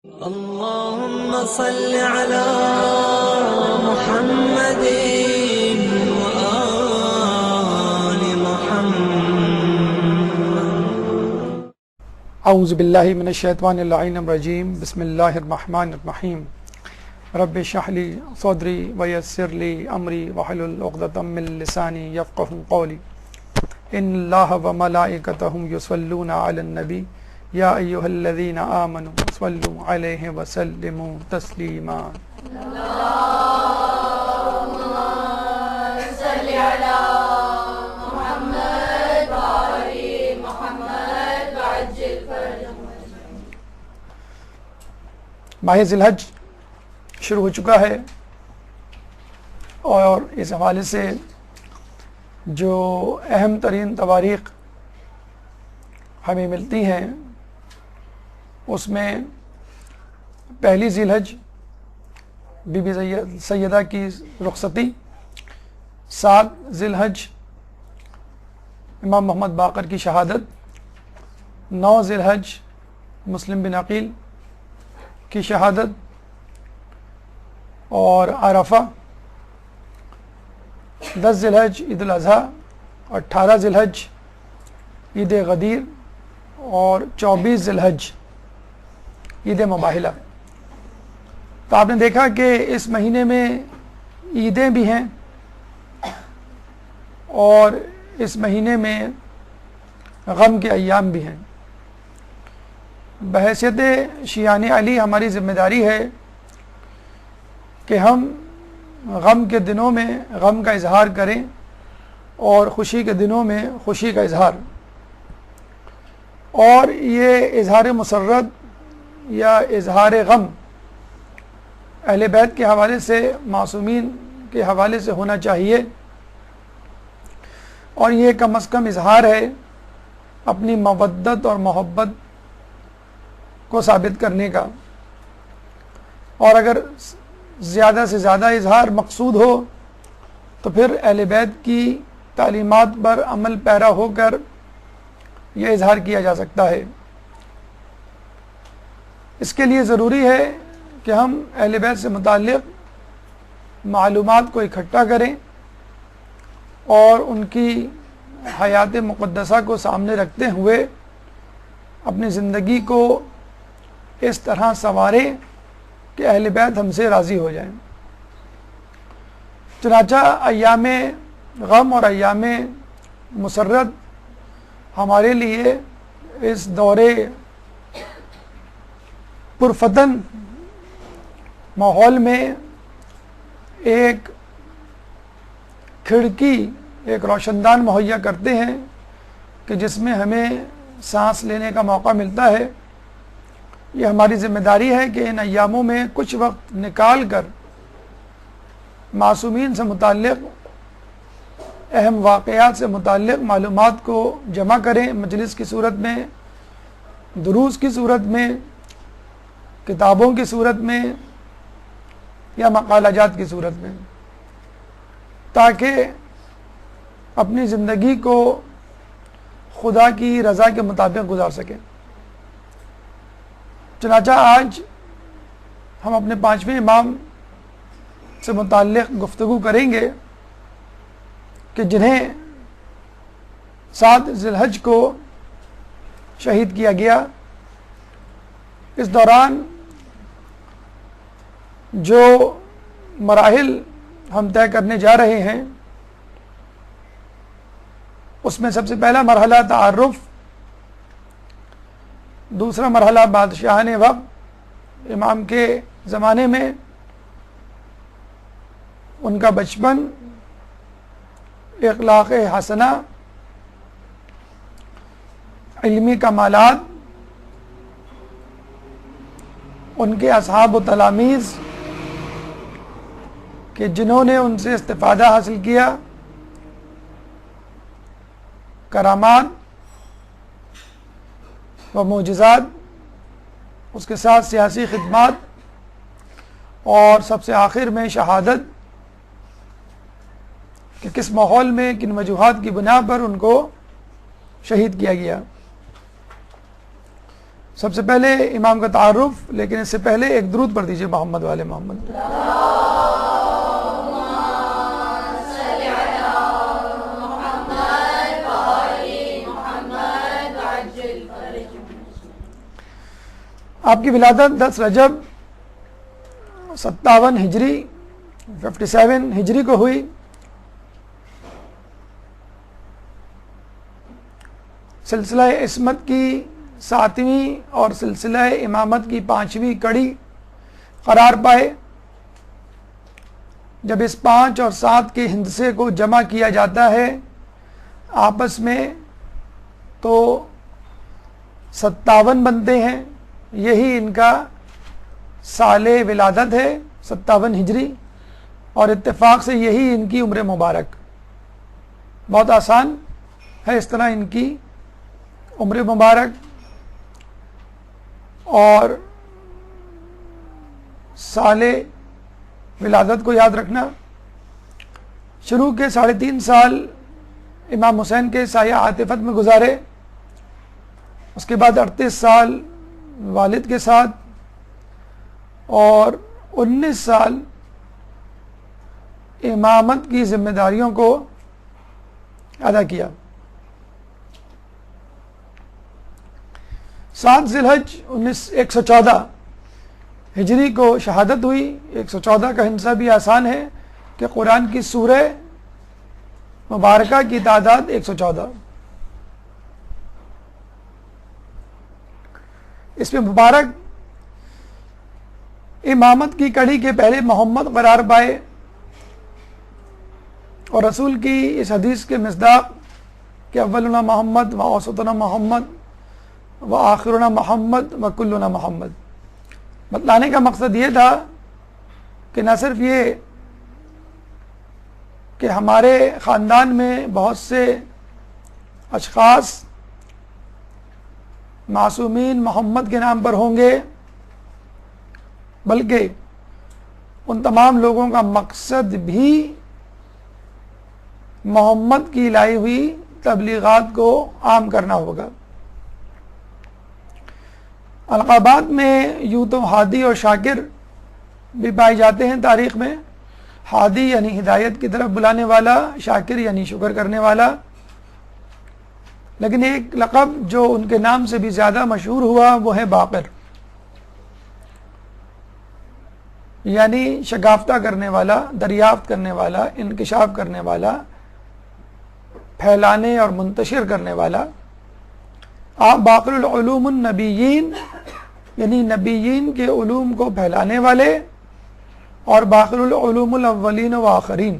اللهم صل على محمد وآل محمد. اعوذ باللہ من الشیطان اللعین الرجیم. بسم اللہ الرحمن الرحیم. رب اشرح لی صدری ویسر لی امری واحلل عقدۃ من لسانی یفقهوا قولی. ان اللہ وملائکتہ یصلون علی النبی یا ایھا الذین آمنوا صلوا علیہ وسلموا تسلیما. ماہ ذی الحج شروع ہو چکا ہے اور اس حوالے سے جو اہم ترین تواریخ ہمیں ملتی ہیں اس میں پہلی ذی الحج بی بی سیدہ کی رخصتی، 7 ذی الحج امام محمد باقر کی شہادت، 9 ذی الحج مسلم بن عقیل کی شہادت اور عرفہ، 10 ذی الحج عید الاضحیٰ، 18 ذی الحج عید غدیر اور 24 ذی الحج عید مباہلہ. تو آپ نے دیکھا کہ اس مہینے میں عیدیں بھی ہیں اور اس مہینے میں غم کے ایام بھی ہیں. بحیثیت شیعان علی ہماری ذمہ داری ہے کہ ہم غم کے دنوں میں غم کا اظہار کریں اور خوشی کے دنوں میں خوشی کا اظہار. اور یہ اظہار مسرت یا اظہار غم اہل بیت کے حوالے سے، معصومین کے حوالے سے ہونا چاہیے، اور یہ کم از کم اظہار ہے اپنی مودت اور محبت کو ثابت کرنے کا. اور اگر زیادہ سے زیادہ اظہار مقصود ہو تو پھر اہل بیت کی تعلیمات پر عمل پیرا ہو کر یہ اظہار کیا جا سکتا ہے. اس کے لیے ضروری ہے کہ ہم اہل بیت سے متعلق معلومات کو اکٹھا کریں اور ان کی حیات مقدسہ کو سامنے رکھتے ہوئے اپنی زندگی کو اس طرح سنواریں کہ اہل بیت ہم سے راضی ہو جائیں. چنانچہ ایام غم اور ایام مسرت ہمارے لیے اس دورے پرفتن ماحول میں ایک کھڑکی، ایک روشن دان مہیا کرتے ہیں کہ جس میں ہمیں سانس لینے کا موقع ملتا ہے. یہ ہماری ذمہ داری ہے کہ ان ایاموں میں کچھ وقت نکال کر معصومین سے متعلق، اہم واقعات سے متعلق معلومات کو جمع کریں، مجلس کی صورت میں، دروس کی صورت میں، کتابوں کی صورت میں یا مقالہ جات کی صورت میں، تاکہ اپنی زندگی کو خدا کی رضا کے مطابق گزار سکیں. چنانچہ آج ہم اپنے 5ویں امام سے متعلق گفتگو کریں گے کہ جنہیں 7 ذی الحج کو شہید کیا گیا. اس دوران جو مراحل ہم طے کرنے جا رہے ہیں اس میں سب سے پہلا مرحلہ تعارف، دوسرا مرحلہ بادشاہان وقت امام کے زمانے میں، ان کا بچپن، اخلاق حسنہ، علمی کمالات، ان کے اصحاب و تلامیذ کہ جنہوں نے ان سے استفادہ حاصل کیا، کرامات و معجزات، اس کے ساتھ سیاسی خدمات، اور سب سے آخر میں شہادت کہ کس ماحول میں، کن وجوہات کی بنا پر ان کو شہید کیا گیا. سب سے پہلے امام کا تعارف، لیکن اس سے پہلے ایک درود پڑھ دیجئے محمد والے محمد۔ آپ کی ولادت 10 رجب 57 ہجری 57 ہجری کو ہوئی۔ سلسلہ عصمت کی 7ویں اور سلسلہ امامت کی 5ویں کڑی قرار پائے۔ جب اس 5 اور 7 کے ہندسے کو جمع کیا جاتا ہے آپس میں تو 57 بنتے ہیں، یہی ان کا سال ولادت ہے 57 ہجری، اور اتفاق سے یہی ان کی عمر مبارک۔ بہت آسان ہے اس طرح ان کی عمر مبارک اور سال ولادت کو یاد رکھنا۔ شروع کے 3.5 سال امام حسین کے سایہ عاطفت میں گزارے، اس کے بعد 38 سال والد کے ساتھ اور 19 سال امامت کی ذمہ داریوں کو ادا کیا۔ 7 ذی الحج 114 ہجری کو شہادت ہوئی۔ 114 کا ہندسہ بھی آسان ہے کہ قرآن کی سورہ مبارکہ کی تعداد 114۔ اس میں مبارک امامت کی کڑی کے پہلے محمد قرار پائے، اور رسول کی اس حدیث کے مصداق کہ اولنا محمد و اوسطنا محمد و آخرنا محمد و کلنا محمد، بتلانے کا مقصد یہ تھا کہ نہ صرف یہ کہ ہمارے خاندان میں بہت سے اشخاص معصومین محمد کے نام پر ہوں گے، بلکہ ان تمام لوگوں کا مقصد بھی محمد کی لائی ہوئی تبلیغات کو عام کرنا ہوگا۔ القابات میں یوں تو ہادی اور شاکر بھی پائے جاتے ہیں تاریخ میں۔ ہادی یعنی ہدایت کی طرف بلانے والا، شاکر یعنی شکر کرنے والا، لیکن ایک لقب جو ان کے نام سے بھی زیادہ مشہور ہوا وہ ہے باقر، یعنی شگافتہ کرنے والا، دریافت کرنے والا، انکشاف کرنے والا، پھیلانے اور منتشر کرنے والا۔ آپ باقر العلوم النبیین یعنی نبیین کے علوم کو پھیلانے والے، اور باقر العلوم الاولین و آخرین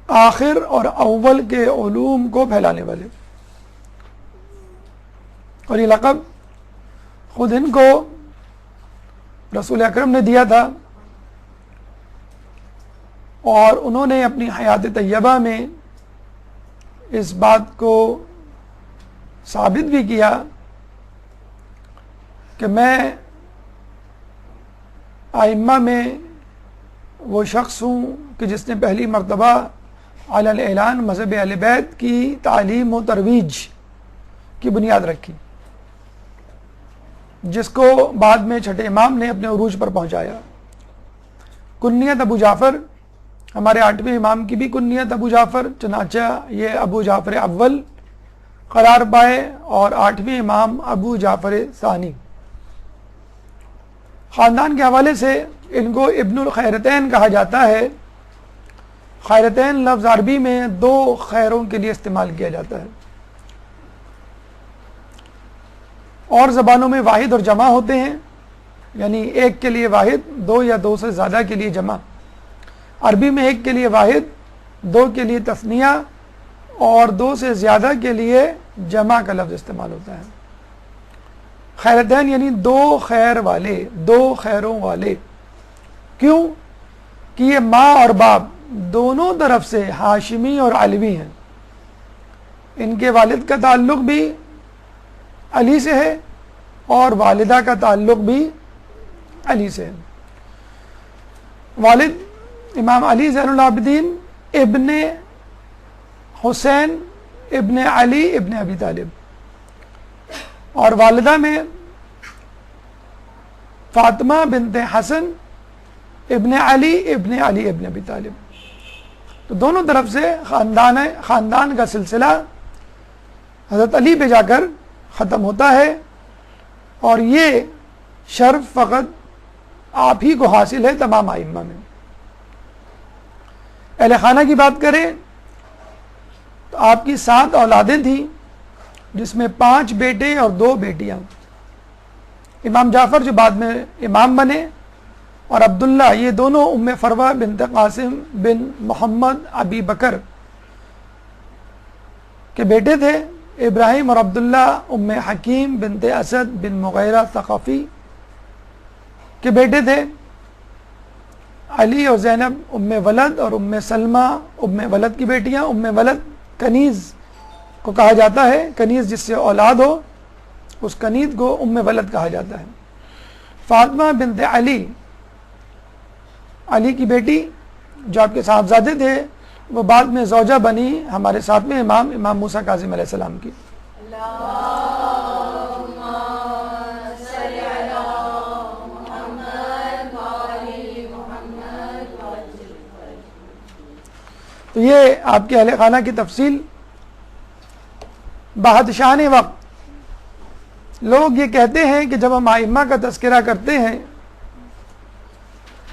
آخر اور اول کے علوم کو پھیلانے والے۔ اور یہ لقب خود ان کو رسول اکرم نے دیا تھا، اور انہوں نے اپنی حیات طیبہ میں اس بات کو ثابت بھی کیا کہ میں ائمہ میں وہ شخص ہوں کہ جس نے پہلی مرتبہ علی الاعلان مذہب اہل بیت کی تعلیم و ترویج کی بنیاد رکھی، جس کو بعد میں چھٹے امام نے اپنے عروج پر پہنچایا۔ کنیت ابو جعفر، ہمارے 8ویں امام کی بھی کنیت ابو جعفر، چنانچہ یہ ابو جعفر اول قرار پائے، اور 8ویں امام ابو جعفر ثانی۔ خاندان کے حوالے سے ان کو ابن الخیرتین کہا جاتا ہے۔ خیرتین لفظ عربی میں 2 خیروں کے لیے استعمال کیا جاتا ہے، اور زبانوں میں واحد اور جمع ہوتے ہیں، یعنی ایک کے لیے واحد، 2 یا 2 سے زیادہ کے لیے جمع۔ عربی میں ایک کے لیے واحد، 2 کے لیے تثنیہ، اور 2 سے زیادہ کے لیے جمع کا لفظ استعمال ہوتا ہے۔ خیرتین یعنی 2 خیر والے، 2 خیروں والے۔ کیوں؟ کہ یہ ماں اور باپ دونوں طرف سے ہاشمی اور علوی ہیں۔ ان کے والد کا تعلق بھی علی سے ہے، اور والدہ کا تعلق بھی علی سے ہے۔ والد امام علی زین العابدین ابن حسین ابن علی ابن ابی طالب، اور والدہ میں فاطمہ بنت حسن ابن علی ابن ابی طالب. تو دونوں طرف سے خاندان کا سلسلہ حضرت علی پہ جا کر ختم ہوتا ہے، اور یہ شرف فقط آپ ہی کو حاصل ہے تمام ائمہ میں. اہل خانہ کی بات کریں تو آپ کی 7 اولادیں تھیں، جس میں 5 بیٹے اور 2 بیٹیاں. امام جعفر جو بعد میں امام بنے، اور عبداللہ، یہ دونوں ام فروہ بنت قاسم بن محمد ابی بکر کے بیٹے تھے. ابراہیم اور عبداللہ ام حکیم بنت اسد بن مغیرہ ثقفی کے بیٹے تھے. علی اور زینب ام ولد اور ام سلمہ ام ولد کی بیٹیاں. ام ولد کنیز کو کہا جاتا ہے، کنیز جس سے اولاد ہو اس کنیز کو ام ولد کہا جاتا ہے. فاطمہ بنت علی کی بیٹی جو آپ کے صاحبزادے تھے، وہ بعد میں زوجہ بنی ہمارے ساتھ میں امام موسیٰ کاظم علیہ السلام کی. تو یہ آپ کے اہل خانہ کی تفصیل. بادشاہان وقت لوگ یہ کہتے ہیں کہ جب ہم ائمہ کا تذکرہ کرتے ہیں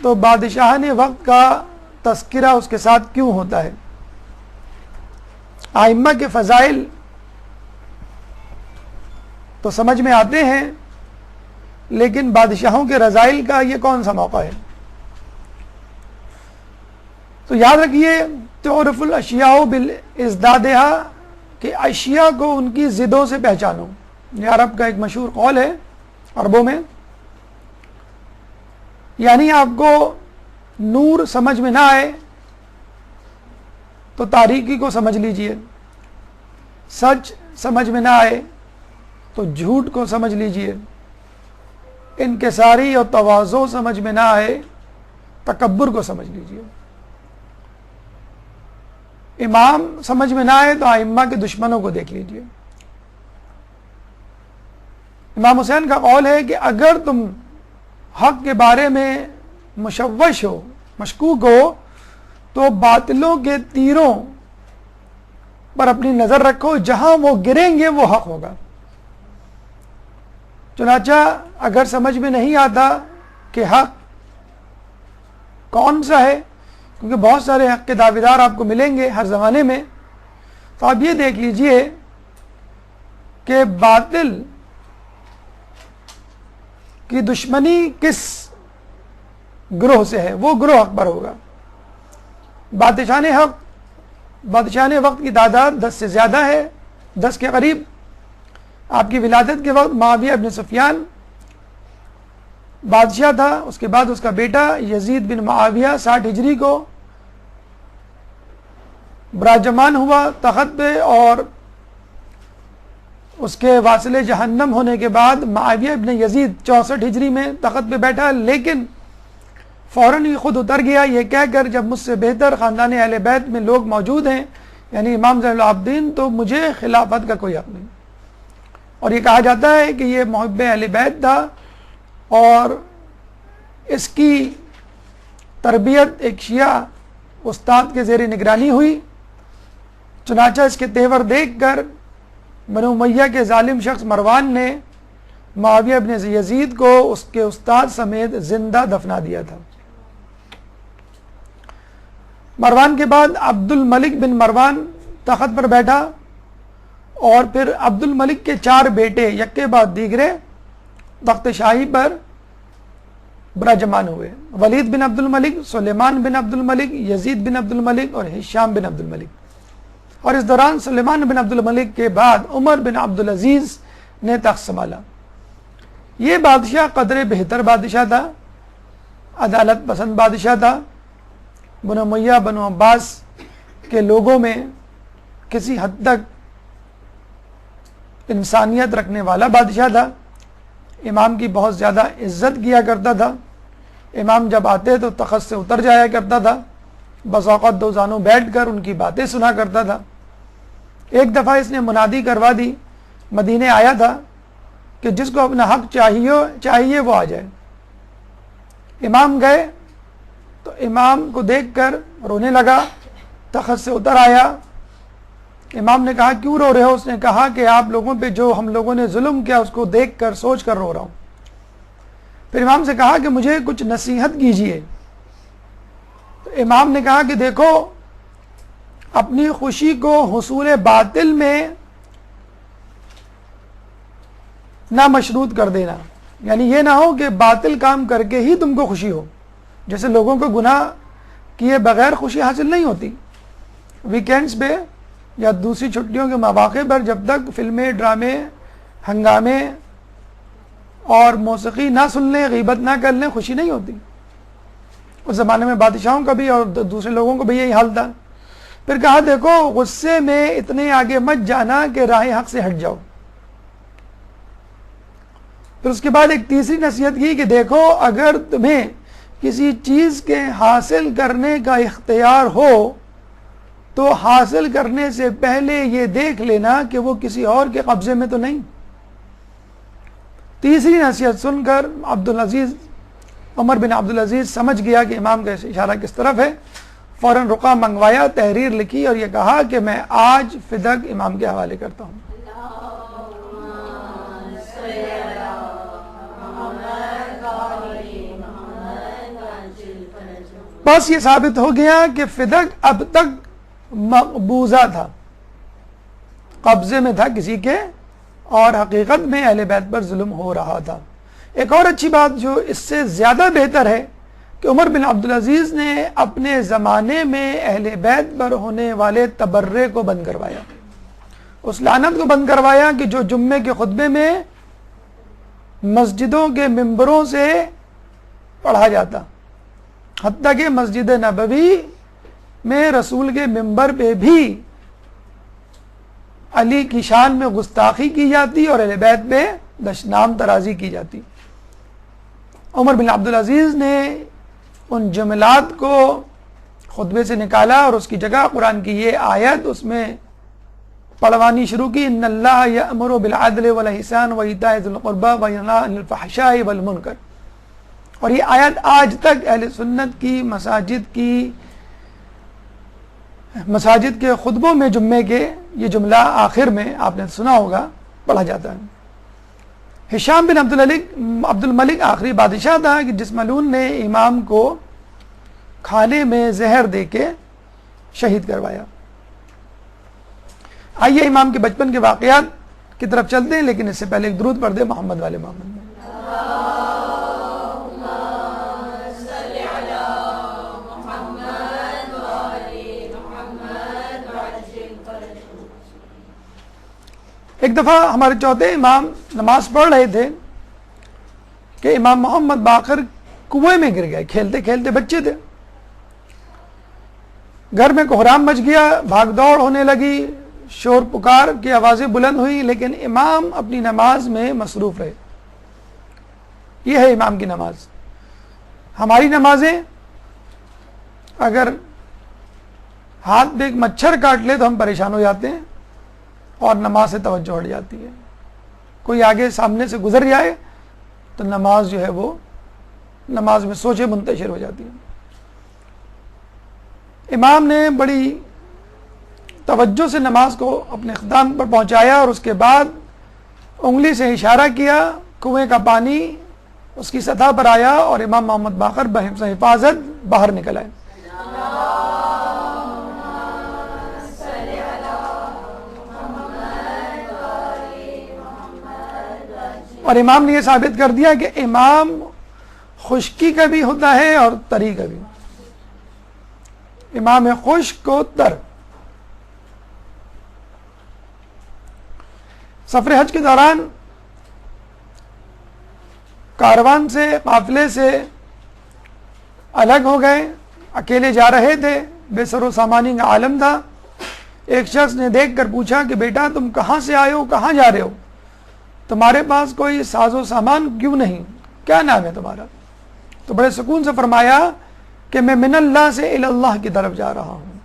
تو بادشاہان وقت کا تذکرہ اس کے ساتھ کیوں ہوتا ہے؟ ائمہ کے فضائل تو سمجھ میں آتے ہیں، لیکن بادشاہوں کے رذائل کا یہ کون سا موقع ہے؟ تو یاد رکھیے، تعرف الاشیاء بالازدادها، کہ اشیاء کو ان کی ضدوں سے پہچانو. یہ عرب کا ایک مشہور قول ہے عربوں میں. یعنی آپ کو نور سمجھ میں نہ آئے تو تاریکی کو سمجھ لیجئے، سچ سمجھ میں نہ آئے تو جھوٹ کو سمجھ لیجئے، انکساری اور تواضع سمجھ میں نہ آئے تکبر کو سمجھ لیجئے. امام سمجھ میں نہ آئے تو ائمہ کے دشمنوں کو دیکھ لیجئے. امام حسین کا قول ہے کہ اگر تم حق کے بارے میں مشوش ہو، مشکوک ہو، تو باطلوں کے تیروں پر اپنی نظر رکھو، جہاں وہ گریں گے وہ حق ہوگا. چنانچہ اگر سمجھ میں نہیں آتا کہ حق کون سا ہے، کیونکہ بہت سارے حق کے دعویدار آپ کو ملیں گے ہر زمانے میں، تو آپ یہ دیکھ لیجئے کہ باطل کی دشمنی کس گروہ سے ہے، وہ گروہ حق پر ہوگا. بادشاہان وقت کی تعداد 10 سے زیادہ ہے، 10 کے قریب. آپ کی ولادت کے وقت معاویہ ابن سفیان بادشاہ تھا، اس کے بعد اس کا بیٹا یزید بن معاویہ 60 ہجری کو براجمان ہوا تخت پہ، اور اس کے واصل جہنم ہونے کے بعد معاویہ ابن یزید 64 ہجری میں تخت پہ بیٹھا، لیکن فوراً ہی خود اتر گیا یہ کہہ کر جب مجھ سے بہتر خاندان اہل بیت میں لوگ موجود ہیں، یعنی امام زین العابدین، تو مجھے خلافت کا کوئی حق نہیں. اور یہ کہا جاتا ہے کہ یہ محب اہل بیت تھا، اور اس کی تربیت ایک شیعہ استاد کے زیر نگرانی ہوئی. چنانچہ اس کے تیور دیکھ کر بنو امیہ کے ظالم شخص مروان نے معاویہ ابن یزید کو اس کے استاد سمیت زندہ دفنا دیا تھا. مروان کے بعد عبد الملک بن مروان تخت پر بیٹھا، اور پھر عبد الملک کے 4 بیٹے یک کے بعد دیگرے تخت شاہی پر براجمان ہوئے. ولید بن عبد الملک، سلیمان بن عبد الملک، یزید بن عبد الملک اور ہشام بن عبد الملک. اور اس دوران سلیمان بن عبد الملک کے بعد عمر بن عبد العزیز نے تخت سنبھالا. یہ بادشاہ قدر بہتر بادشاہ تھا، عدالت پسند بادشاہ تھا، بنو امیہ بنو عباس کے لوگوں میں کسی حد تک انسانیت رکھنے والا بادشاہ تھا. امام کی بہت زیادہ عزت کیا کرتا تھا. امام جب آتے تو تخت سے اتر جایا کرتا تھا، بس اوقات 2 زانوں بیٹھ کر ان کی باتیں سنا کرتا تھا. ایک دفعہ اس نے منادی کروا دی، مدینے آیا تھا کہ جس کو اپنا حق چاہیے وہ آ جائے۔ امام گئے تو امام کو دیکھ کر رونے لگا، تخت سے اتر آیا۔ امام نے کہا کیوں رو رہے ہو؟ اس نے کہا کہ آپ لوگوں پہ جو ہم لوگوں نے ظلم کیا اس کو دیکھ کر سوچ کر رو رہا ہوں۔ پھر امام سے کہا کہ مجھے کچھ نصیحت کیجیے۔ تو امام نے کہا کہ دیکھو، اپنی خوشی کو حصول باطل میں نہ مشروط کر دینا، یعنی یہ نہ ہو کہ باطل کام کر کے ہی تم کو خوشی ہو۔ جیسے لوگوں کو گناہ کیے بغیر خوشی حاصل نہیں ہوتی۔ ویکینڈز پہ یا دوسری چھٹیوں کے مواقع پر جب تک فلمیں، ڈرامے، ہنگامے اور موسیقی نہ سن لیں، غیبت نہ کر لیں، خوشی نہیں ہوتی۔ اس زمانے میں بادشاہوں کا بھی اور دوسرے لوگوں کو بھی یہی حال تھا۔ پھر کہا دیکھو، غصے میں اتنے آگے مت جانا کہ راہ حق سے ہٹ جاؤ۔ پھر اس کے بعد ایک تیسری نصیحت کی کہ دیکھو، اگر تمہیں کسی چیز کے حاصل کرنے کا اختیار ہو تو حاصل کرنے سے پہلے یہ دیکھ لینا کہ وہ کسی اور کے قبضے میں تو نہیں۔ تیسری نصیحت سن کر عمر بن عبدالعزیز سمجھ گیا کہ امام کا اشارہ کس طرف ہے۔ فوراً رقعہ منگوایا، تحریر لکھی اور یہ کہا کہ میں آج فدق امام کے حوالے کرتا ہوں۔ بس یہ ثابت ہو گیا کہ فدق اب تک مقبوضہ تھا، قبضے میں تھا کسی کے، اور حقیقت میں اہل بیت پر ظلم ہو رہا تھا۔ ایک اور اچھی بات جو اس سے زیادہ بہتر ہے کہ عمر بن عبدالعزیز نے اپنے زمانے میں اہل بیت پر ہونے والے تبرے کو بند کروایا، اس لعنت کو بند کروایا کہ جو جمعے کے خطبے میں مسجدوں کے ممبروں سے پڑھا جاتا، حتیٰ کہ مسجد نبوی میں رسول کے ممبر پہ بھی علی کی شان میں گستاخی کی جاتی اور اہل بیت پہ دشنام ترازی کی جاتی۔ عمر بن عبدالعزیز نے ان جملات کو خطبے سے نکالا اور اس کی جگہ قرآن کی یہ آیت اس میں پڑھوانی شروع کی، ان اللہ یأمر بالعدل والاحسان وایتاء ذی القربى وینہی عن الفحشاء والمنکر۔ اور یہ آیت آج تک اہل سنت کی مساجد کے خطبوں میں جمعے کے یہ جملہ آخر میں آپ نے سنا ہوگا، پڑھا جاتا ہے۔ ہشام بن عبد الملک آخری بادشاہ تھا کہ جس ملعون نے امام کو کھانے میں زہر دے کے شہید کروایا۔ آئیے امام کے بچپن کے واقعات کی طرف چلتے ہیں، لیکن اس سے پہلے ایک درود پڑھ دیں محمد والے محمد میں۔ ایک دفعہ ہمارے چوتھے امام نماز پڑھ رہے تھے کہ امام محمد باقر کنویں میں گر گئے، کھیلتے کھیلتے بچے تھے، گھر میں کوہرام مچ گیا، بھاگ دوڑ ہونے لگی، شور پکار کی آوازیں بلند ہوئی، لیکن امام اپنی نماز میں مصروف رہے۔ یہ ہے امام کی نماز۔ ہماری نمازیں اگر ہاتھ میں ایک مچھر کاٹ لے تو ہم پریشان ہو جاتے ہیں اور نماز سے توجہ ہٹ جاتی ہے۔ کوئی آگے سامنے سے گزر جائے تو نماز جو ہے وہ نماز میں سوچیں منتشر ہو جاتی ہیں۔ امام نے بڑی توجہ سے نماز کو اپنے اختتام پر پہنچایا اور اس کے بعد انگلی سے اشارہ کیا، کنویں کا پانی اس کی سطح پر آیا اور امام محمد باقر بحفظ حفاظت باہر نکل آئے۔ اور امام نے یہ ثابت کر دیا کہ امام خشکی کا بھی ہوتا ہے اور تری کا بھی۔ امام خشک و تر۔ سفر حج کے دوران کاروان سے، قافلے سے الگ ہو گئے، اکیلے جا رہے تھے، بے سر و سامانی کا عالم تھا۔ ایک شخص نے دیکھ کر پوچھا کہ بیٹا تم کہاں سے آئے ہو، کہاں جا رہے ہو، تمہارے پاس کوئی ساز و سامان کیوں نہیں، کیا نام ہے تمہارا؟ تو بڑے سکون سے فرمایا کہ میں من اللہ سے الی اللہ کی طرف جا رہا ہوں،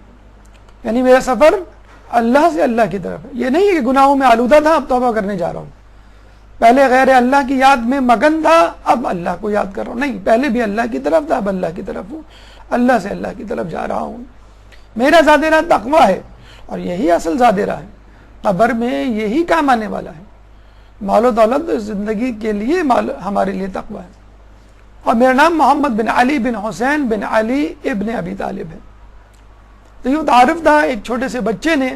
یعنی میرا سفر اللہ سے اللہ کی طرف ہے، یہ نہیں ہے کہ گناہوں میں آلودہ تھا اب توبہ کرنے جا رہا ہوں۔ پہلے غیر اللہ کی یاد میں مگن تھا، اب اللہ کو یاد کر رہا ہوں. نہیں، پہلے بھی اللہ کی طرف تھا، اب اللہ کی طرف ہوں، اللہ سے اللہ کی طرف جا رہا ہوں. میرا زیادہ راہ تقویٰ ہے، اور یہی اصل زیادہ راہ ہے. قبر میں یہی کام آنے والا ہے. مال و دولت زندگی کے لیے ہمارے لیے تقویٰ ہے. اور میرا نام محمد بن علی بن حسین بن علی ابن ابی طالب ہے. تو یہ تعارف تھا. ایک چھوٹے سے بچے نے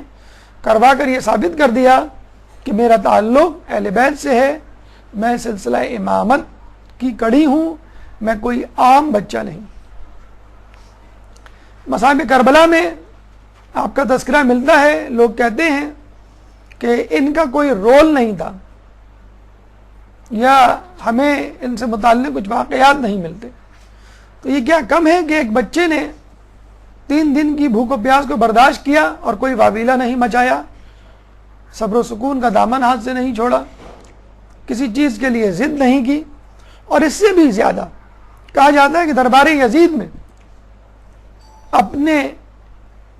کروا کر یہ ثابت کر دیا کہ میرا تعلق اہل بیت سے ہے، میں سلسلہ امامت کی کڑی ہوں، میں کوئی عام بچہ نہیں. مصائب کربلا میں آپ کا تذکرہ ملتا ہے. لوگ کہتے ہیں کہ ان کا کوئی رول نہیں تھا، یا ہمیں ان سے متعلق کچھ واقعات نہیں ملتے. تو یہ کیا کم ہے کہ ایک بچے نے 3 دن کی بھوک و پیاس کو برداشت کیا اور کوئی واویلا نہیں مچایا، صبر و سکون کا دامن ہاتھ سے نہیں چھوڑا، کسی چیز کے لیے ضد نہیں کی. اور اس سے بھی زیادہ کہا جاتا ہے کہ دربار یزید میں اپنے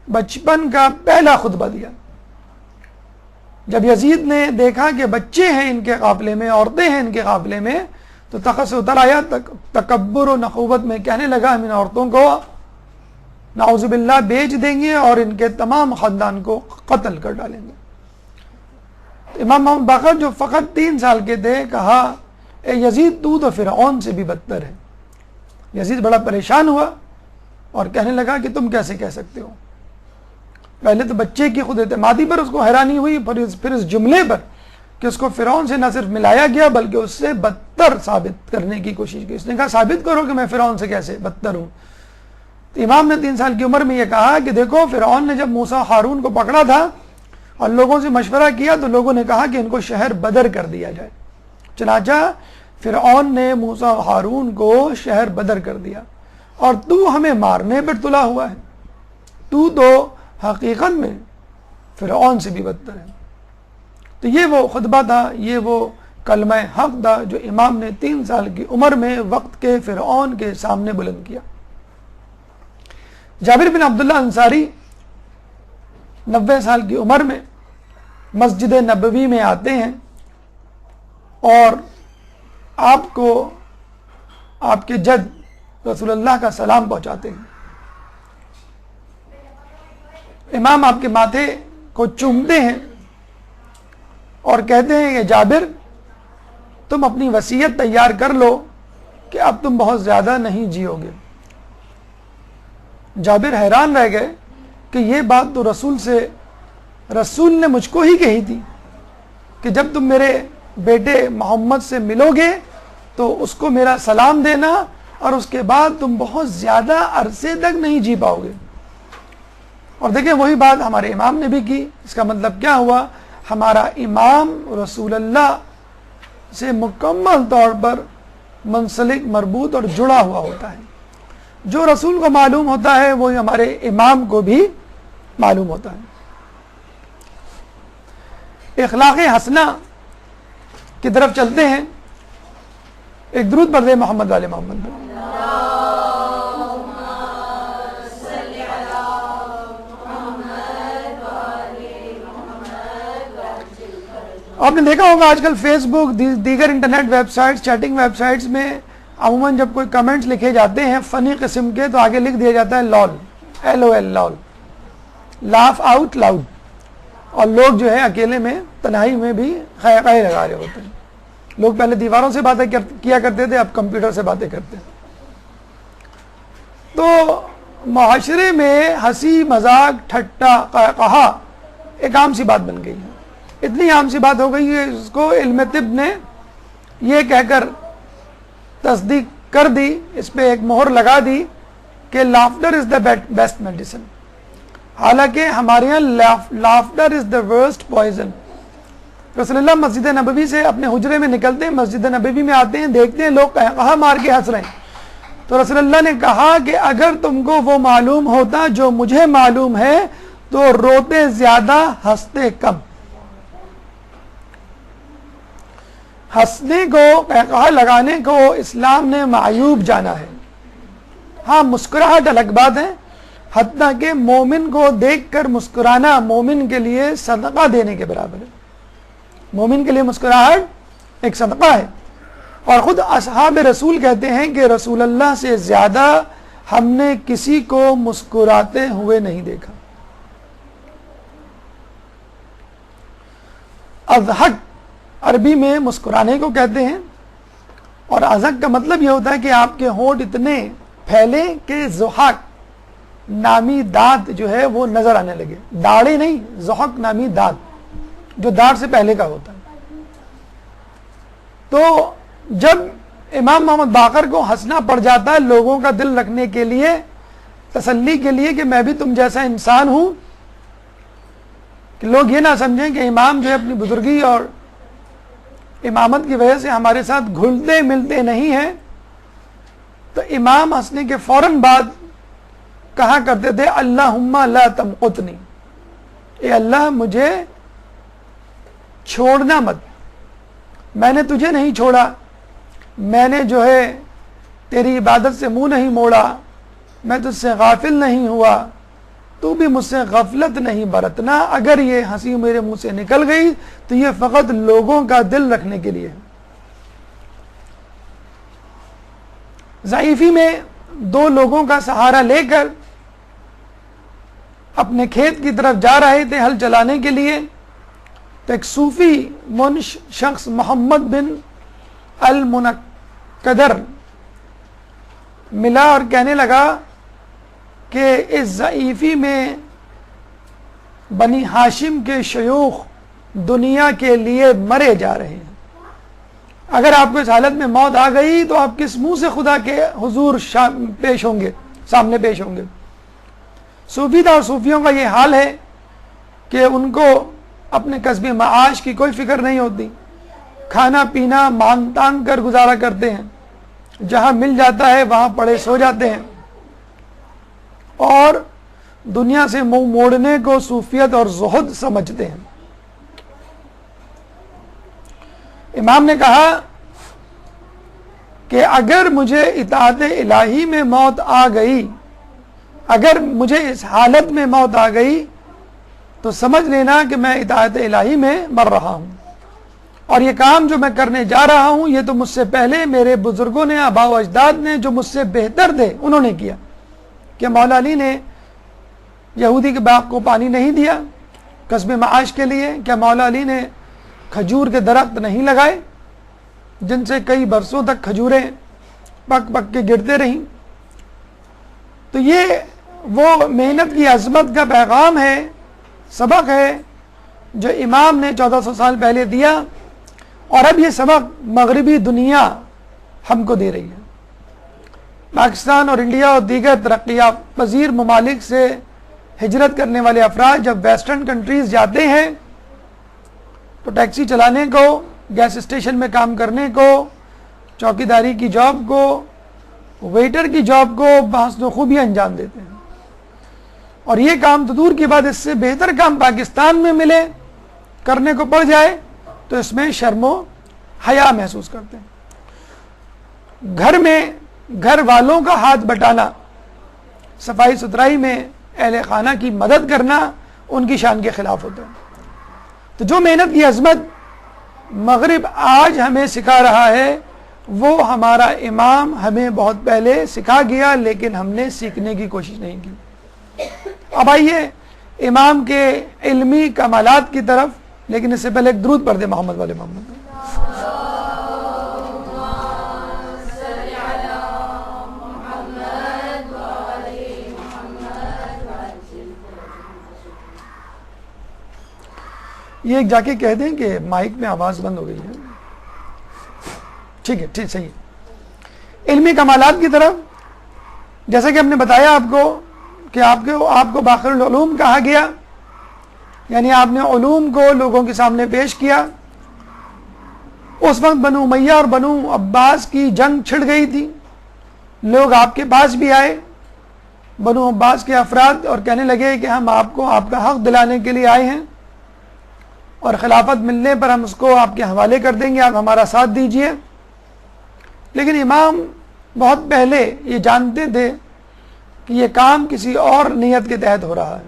بچپن کا پہلا خطبہ دیا. جب یزید نے دیکھا کہ بچے ہیں ان کے قافلے میں، عورتیں ہیں ان کے قافلے میں، تو تخت سے اتر آیا، تکبر و نخوت میں کہنے لگا ہم ان عورتوں کو نعوذ باللہ بیچ دیں گے اور ان کے تمام خاندان کو قتل کر ڈالیں گے. امام محمد باقر جو فقط 3 سال کے تھے کہا اے یزید تو فرعون سے بھی بدتر ہے. یزید بڑا پریشان ہوا اور کہنے لگا کہ تم کیسے کہہ سکتے ہو. پہلے تو بچے کی خود اعتمادی پر اس کو حیرانی ہوئی، پھر اس جملے پر کہ اس کو فرعون سے نہ صرف ملایا گیا بلکہ اس سے بدتر ثابت کرنے کی کوشش کی. اس نے کہا ثابت کرو کہ میں فرعون سے کیسے بدتر ہوں. تو امام نے 3 سال کی عمر میں یہ کہا کہ دیکھو فرعون نے جب موسیٰ ہارون کو پکڑا تھا اور لوگوں سے مشورہ کیا تو لوگوں نے کہا کہ ان کو شہر بدر کر دیا جائے. چنانچہ فرعون نے موسیٰ ہارون کو شہر بدر کر دیا، اور تو ہمیں مارنے پر تلا ہوا ہے. تو حقیقت میں فرعون سے بھی بدتر ہے. تو یہ وہ خطبہ تھا، یہ وہ کلمہ حق تھا جو امام نے 3 سال کی عمر میں وقت کے فرعون کے سامنے بلند کیا. جابر بن عبداللہ انصاری 90 سال کی عمر میں مسجد نبوی میں آتے ہیں اور آپ کو آپ کے جد رسول اللہ کا سلام پہنچاتے ہیں. امام آپ کے ماتھے کو چومتے ہیں اور کہتے ہیں کہ جابر تم اپنی وصیت تیار کر لو کہ اب تم بہت زیادہ نہیں جیو گے. جابر حیران رہ گئے کہ یہ بات تو رسول نے مجھ کو ہی کہی تھی کہ جب تم میرے بیٹے محمد سے ملو گے تو اس کو میرا سلام دینا اور اس کے بعد تم بہت زیادہ عرصے تک نہیں جی پاؤ گے. اور دیکھیں وہی بات ہمارے امام نے بھی کی. اس کا مطلب کیا ہوا؟ ہمارا امام رسول اللہ سے مکمل طور پر منسلک، مربوط اور جڑا ہوا ہوتا ہے. جو رسول کو معلوم ہوتا ہے وہ ہمارے امام کو بھی معلوم ہوتا ہے. اخلاق حسنہ کی طرف چلتے ہیں. ایک درود پڑھ دیں محمد والے محمد. آپ نے دیکھا ہوگا آج کل فیس بک، دیگر internet website, chatting website میں عموماً جب کوئی کمنٹس لکھے جاتے ہیں فنی قسم کے تو آگے لکھ دیا جاتا ہے لول، LOL، لول، لاف آؤٹ لاؤڈ. اور لوگ جو ہے اکیلے میں تنہائی میں بھی خائے لگا رہے ہوتے ہیں. لوگ پہلے دیواروں سے باتیں کیا کرتے تھے، اب کمپیوٹر سے باتیں کرتے ہیں. تو معاشرے میں ہنسی مذاق ٹھٹا قہا ایک عام سی بات بن گئی ہے. اتنی عام سی بات ہو گئی ہے اس کو علم طب نے یہ کہہ کر تصدیق کر دی، اس پہ ایک مہر لگا دی کہ laughter is the best medicine. حالانکہ ہمارے یہاں laughter is the worst poison. رسول اللہ مسجد نبوی سے اپنے حجرے میں نکلتے ہیں، مسجد نبوی میں آتے ہیں، دیکھتے ہیں لوگ کہاں مار کے ہنس رہے ہیں. تو رسول اللہ نے کہا کہ اگر تم کو وہ معلوم ہوتا جو مجھے معلوم ہے تو روتے زیادہ ہنستے کم. ہنسنے کو، قہقہہ لگانے کو اسلام نے معیوب جانا ہے. ہاں مسکراہٹ الگ بات ہے، حتیٰ کہ مومن کو دیکھ کر مسکرانا مومن کے لیے صدقہ دینے کے برابر ہے. مومن کے لیے مسکراہٹ ایک صدقہ ہے. اور خود اصحاب رسول کہتے ہیں کہ رسول اللہ سے زیادہ ہم نے کسی کو مسکراتے ہوئے نہیں دیکھا. اضحک عربی میں مسکرانے کو کہتے ہیں، اور اضحک کا مطلب یہ ہوتا ہے کہ آپ کے ہونٹ اتنے پھیلے کہ ضحک نامی دانت جو ہے وہ نظر آنے لگے. داڑھی نہیں، ضحک نامی دانت جو داڑھ سے پہلے کا ہوتا ہے. تو جب امام محمد باقر کو ہنسنا پڑ جاتا ہے لوگوں کا دل رکھنے کے لیے، تسلی کے لیے کہ میں بھی تم جیسا انسان ہوں، کہ لوگ یہ نہ سمجھیں کہ امام جو ہے اپنی بزرگی اور امامت کی وجہ سے ہمارے ساتھ گھلتے ملتے نہیں ہیں، تو امام ہنسنے کے فوراً بعد کہا کرتے تھے اللہم لا تمقتنی، اے اللہ مجھے چھوڑنا مت، میں نے تجھے نہیں چھوڑا، میں نے جو ہے تیری عبادت سے منہ نہیں موڑا، میں تجھ سے غافل نہیں ہوا، تو بھی مجھ سے غفلت نہیں برتنا. اگر یہ ہنسی میرے منہ سے نکل گئی تو یہ فقط لوگوں کا دل رکھنے کے لیے. ضعیفی میں دو لوگوں کا سہارا لے کر اپنے کھیت کی طرف جا رہے تھے ہل چلانے کے لیے، تو ایک صوفی منش شخص محمد بن المنقدر ملا اور کہنے لگا کہ اس ضعیفی میں بنی ہاشم کے شیوخ دنیا کے لیے مرے جا رہے ہیں، اگر آپ کو اس حالت میں موت آ گئی تو آپ کس منہ سے خدا کے حضور پیش ہوں گے، سامنے پیش ہوں گے. صوفی تھا اور صوفیوں کا یہ حال ہے کہ ان کو اپنے کسب معاش کی کوئی فکر نہیں ہوتی، کھانا پینا مانگ تانگ کر گزارا کرتے ہیں، جہاں مل جاتا ہے وہاں پڑے سو جاتے ہیں، اور دنیا سے منہ موڑنے کو صوفیت اور زہد سمجھتے ہیں. امام نے کہا کہ اگر مجھے اطاعت الہی میں موت آ گئی، اگر مجھے اس حالت میں موت آ گئی تو سمجھ لینا کہ میں اطاعت الہی میں مر رہا ہوں، اور یہ کام جو میں کرنے جا رہا ہوں یہ تو مجھ سے پہلے میرے بزرگوں نے، آباء و اجداد نے جو مجھ سے بہتر تھے انہوں نے کیا. کہ مولا علی نے یہودی کے باغ کو پانی نہیں دیا کسب معاش کے لیے؟ کیا مولا علی نے کھجور کے درخت نہیں لگائے جن سے کئی برسوں تک کھجوریں پک پک کے گرتے رہیں؟ تو یہ وہ محنت کی عظمت کا پیغام ہے، سبق ہے جو امام نے 1400 سال پہلے دیا، اور اب یہ سبق مغربی دنیا ہم کو دے رہی ہے. پاکستان اور انڈیا اور دیگر ترقی پذیر ممالک سے ہجرت کرنے والے افراد جب ویسٹرن کنٹریز جاتے ہیں تو ٹیکسی چلانے کو، گیس اسٹیشن میں کام کرنے کو، چوکیداری کی جاب کو، ویٹر کی جاب کو بحسن و خوبی انجام دیتے ہیں. اور یہ کام تو دور کی بات، اس سے بہتر کام پاکستان میں ملے، کرنے کو پڑ جائے تو اس میں شرم و حیا محسوس کرتے ہیں. گھر میں گھر والوں کا ہاتھ بٹانا، صفائی ستھرائی میں اہل خانہ کی مدد کرنا ان کی شان کے خلاف ہوتا ہے. تو جو محنت کی عظمت مغرب آج ہمیں سکھا رہا ہے وہ ہمارا امام ہمیں بہت پہلے سکھا گیا، لیکن ہم نے سیکھنے کی کوشش نہیں کی. اب آئیے امام کے علمی کمالات کی طرف، لیکن اس سے پہلے ایک درود پڑھ دیں محمد والے محمد. یہ ایک جا کے کہہ دیں کہ مائک میں آواز بند ہو گئی ہے. ٹھیک ہے، ٹھیک، صحیح. علمی کمالات کی طرف، جیسا کہ ہم نے بتایا آپ کو کہ آپ کو باقر العلوم کہا گیا، یعنی آپ نے علوم کو لوگوں کے سامنے پیش کیا. اس وقت بنو امیہ اور بنو عباس کی جنگ چھڑ گئی تھی. لوگ آپ کے پاس بھی آئے، بنو عباس کے افراد، اور کہنے لگے کہ ہم آپ کو آپ کا حق دلانے کے لیے آئے ہیں، اور خلافت ملنے پر ہم اس کو آپ کے حوالے کر دیں گے، آپ ہمارا ساتھ دیجئے. لیکن امام بہت پہلے یہ جانتے تھے کہ یہ کام کسی اور نیت کے تحت ہو رہا ہے.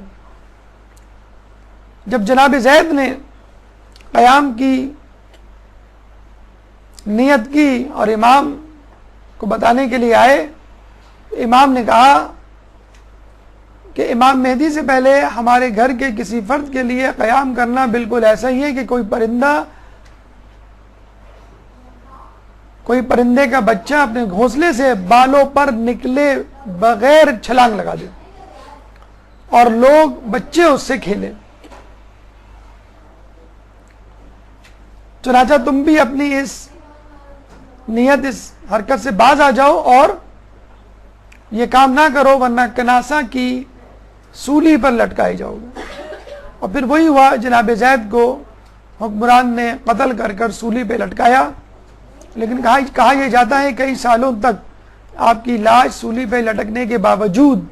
جب جناب زید نے قیام کی نیت کی اور امام کو بتانے کے لیے آئے. امام نے کہا کہ امام مہدی سے پہلے ہمارے گھر کے کسی فرد کے لیے قیام کرنا بالکل ایسا ہی ہے کہ کوئی پرندے کا بچہ اپنے گھونسلے سے بالوں پر نکلے بغیر چھلانگ لگا دے اور لوگ بچے اس سے کھیلے. چنانچہ تم بھی اپنی اس نیت، اس حرکت سے باز آ جاؤ اور یہ کام نہ کرو، ورنہ کناسہ کی سولی پر لٹکائے جاؤ گے. اور پھر وہی ہوا، جناب زید کو حکمران نے قتل کر کر سولی پہ لٹکایا. لیکن کہا یہ جاتا ہے کئی سالوں تک آپ کی لاش سولی پہ لٹکنے کے باوجود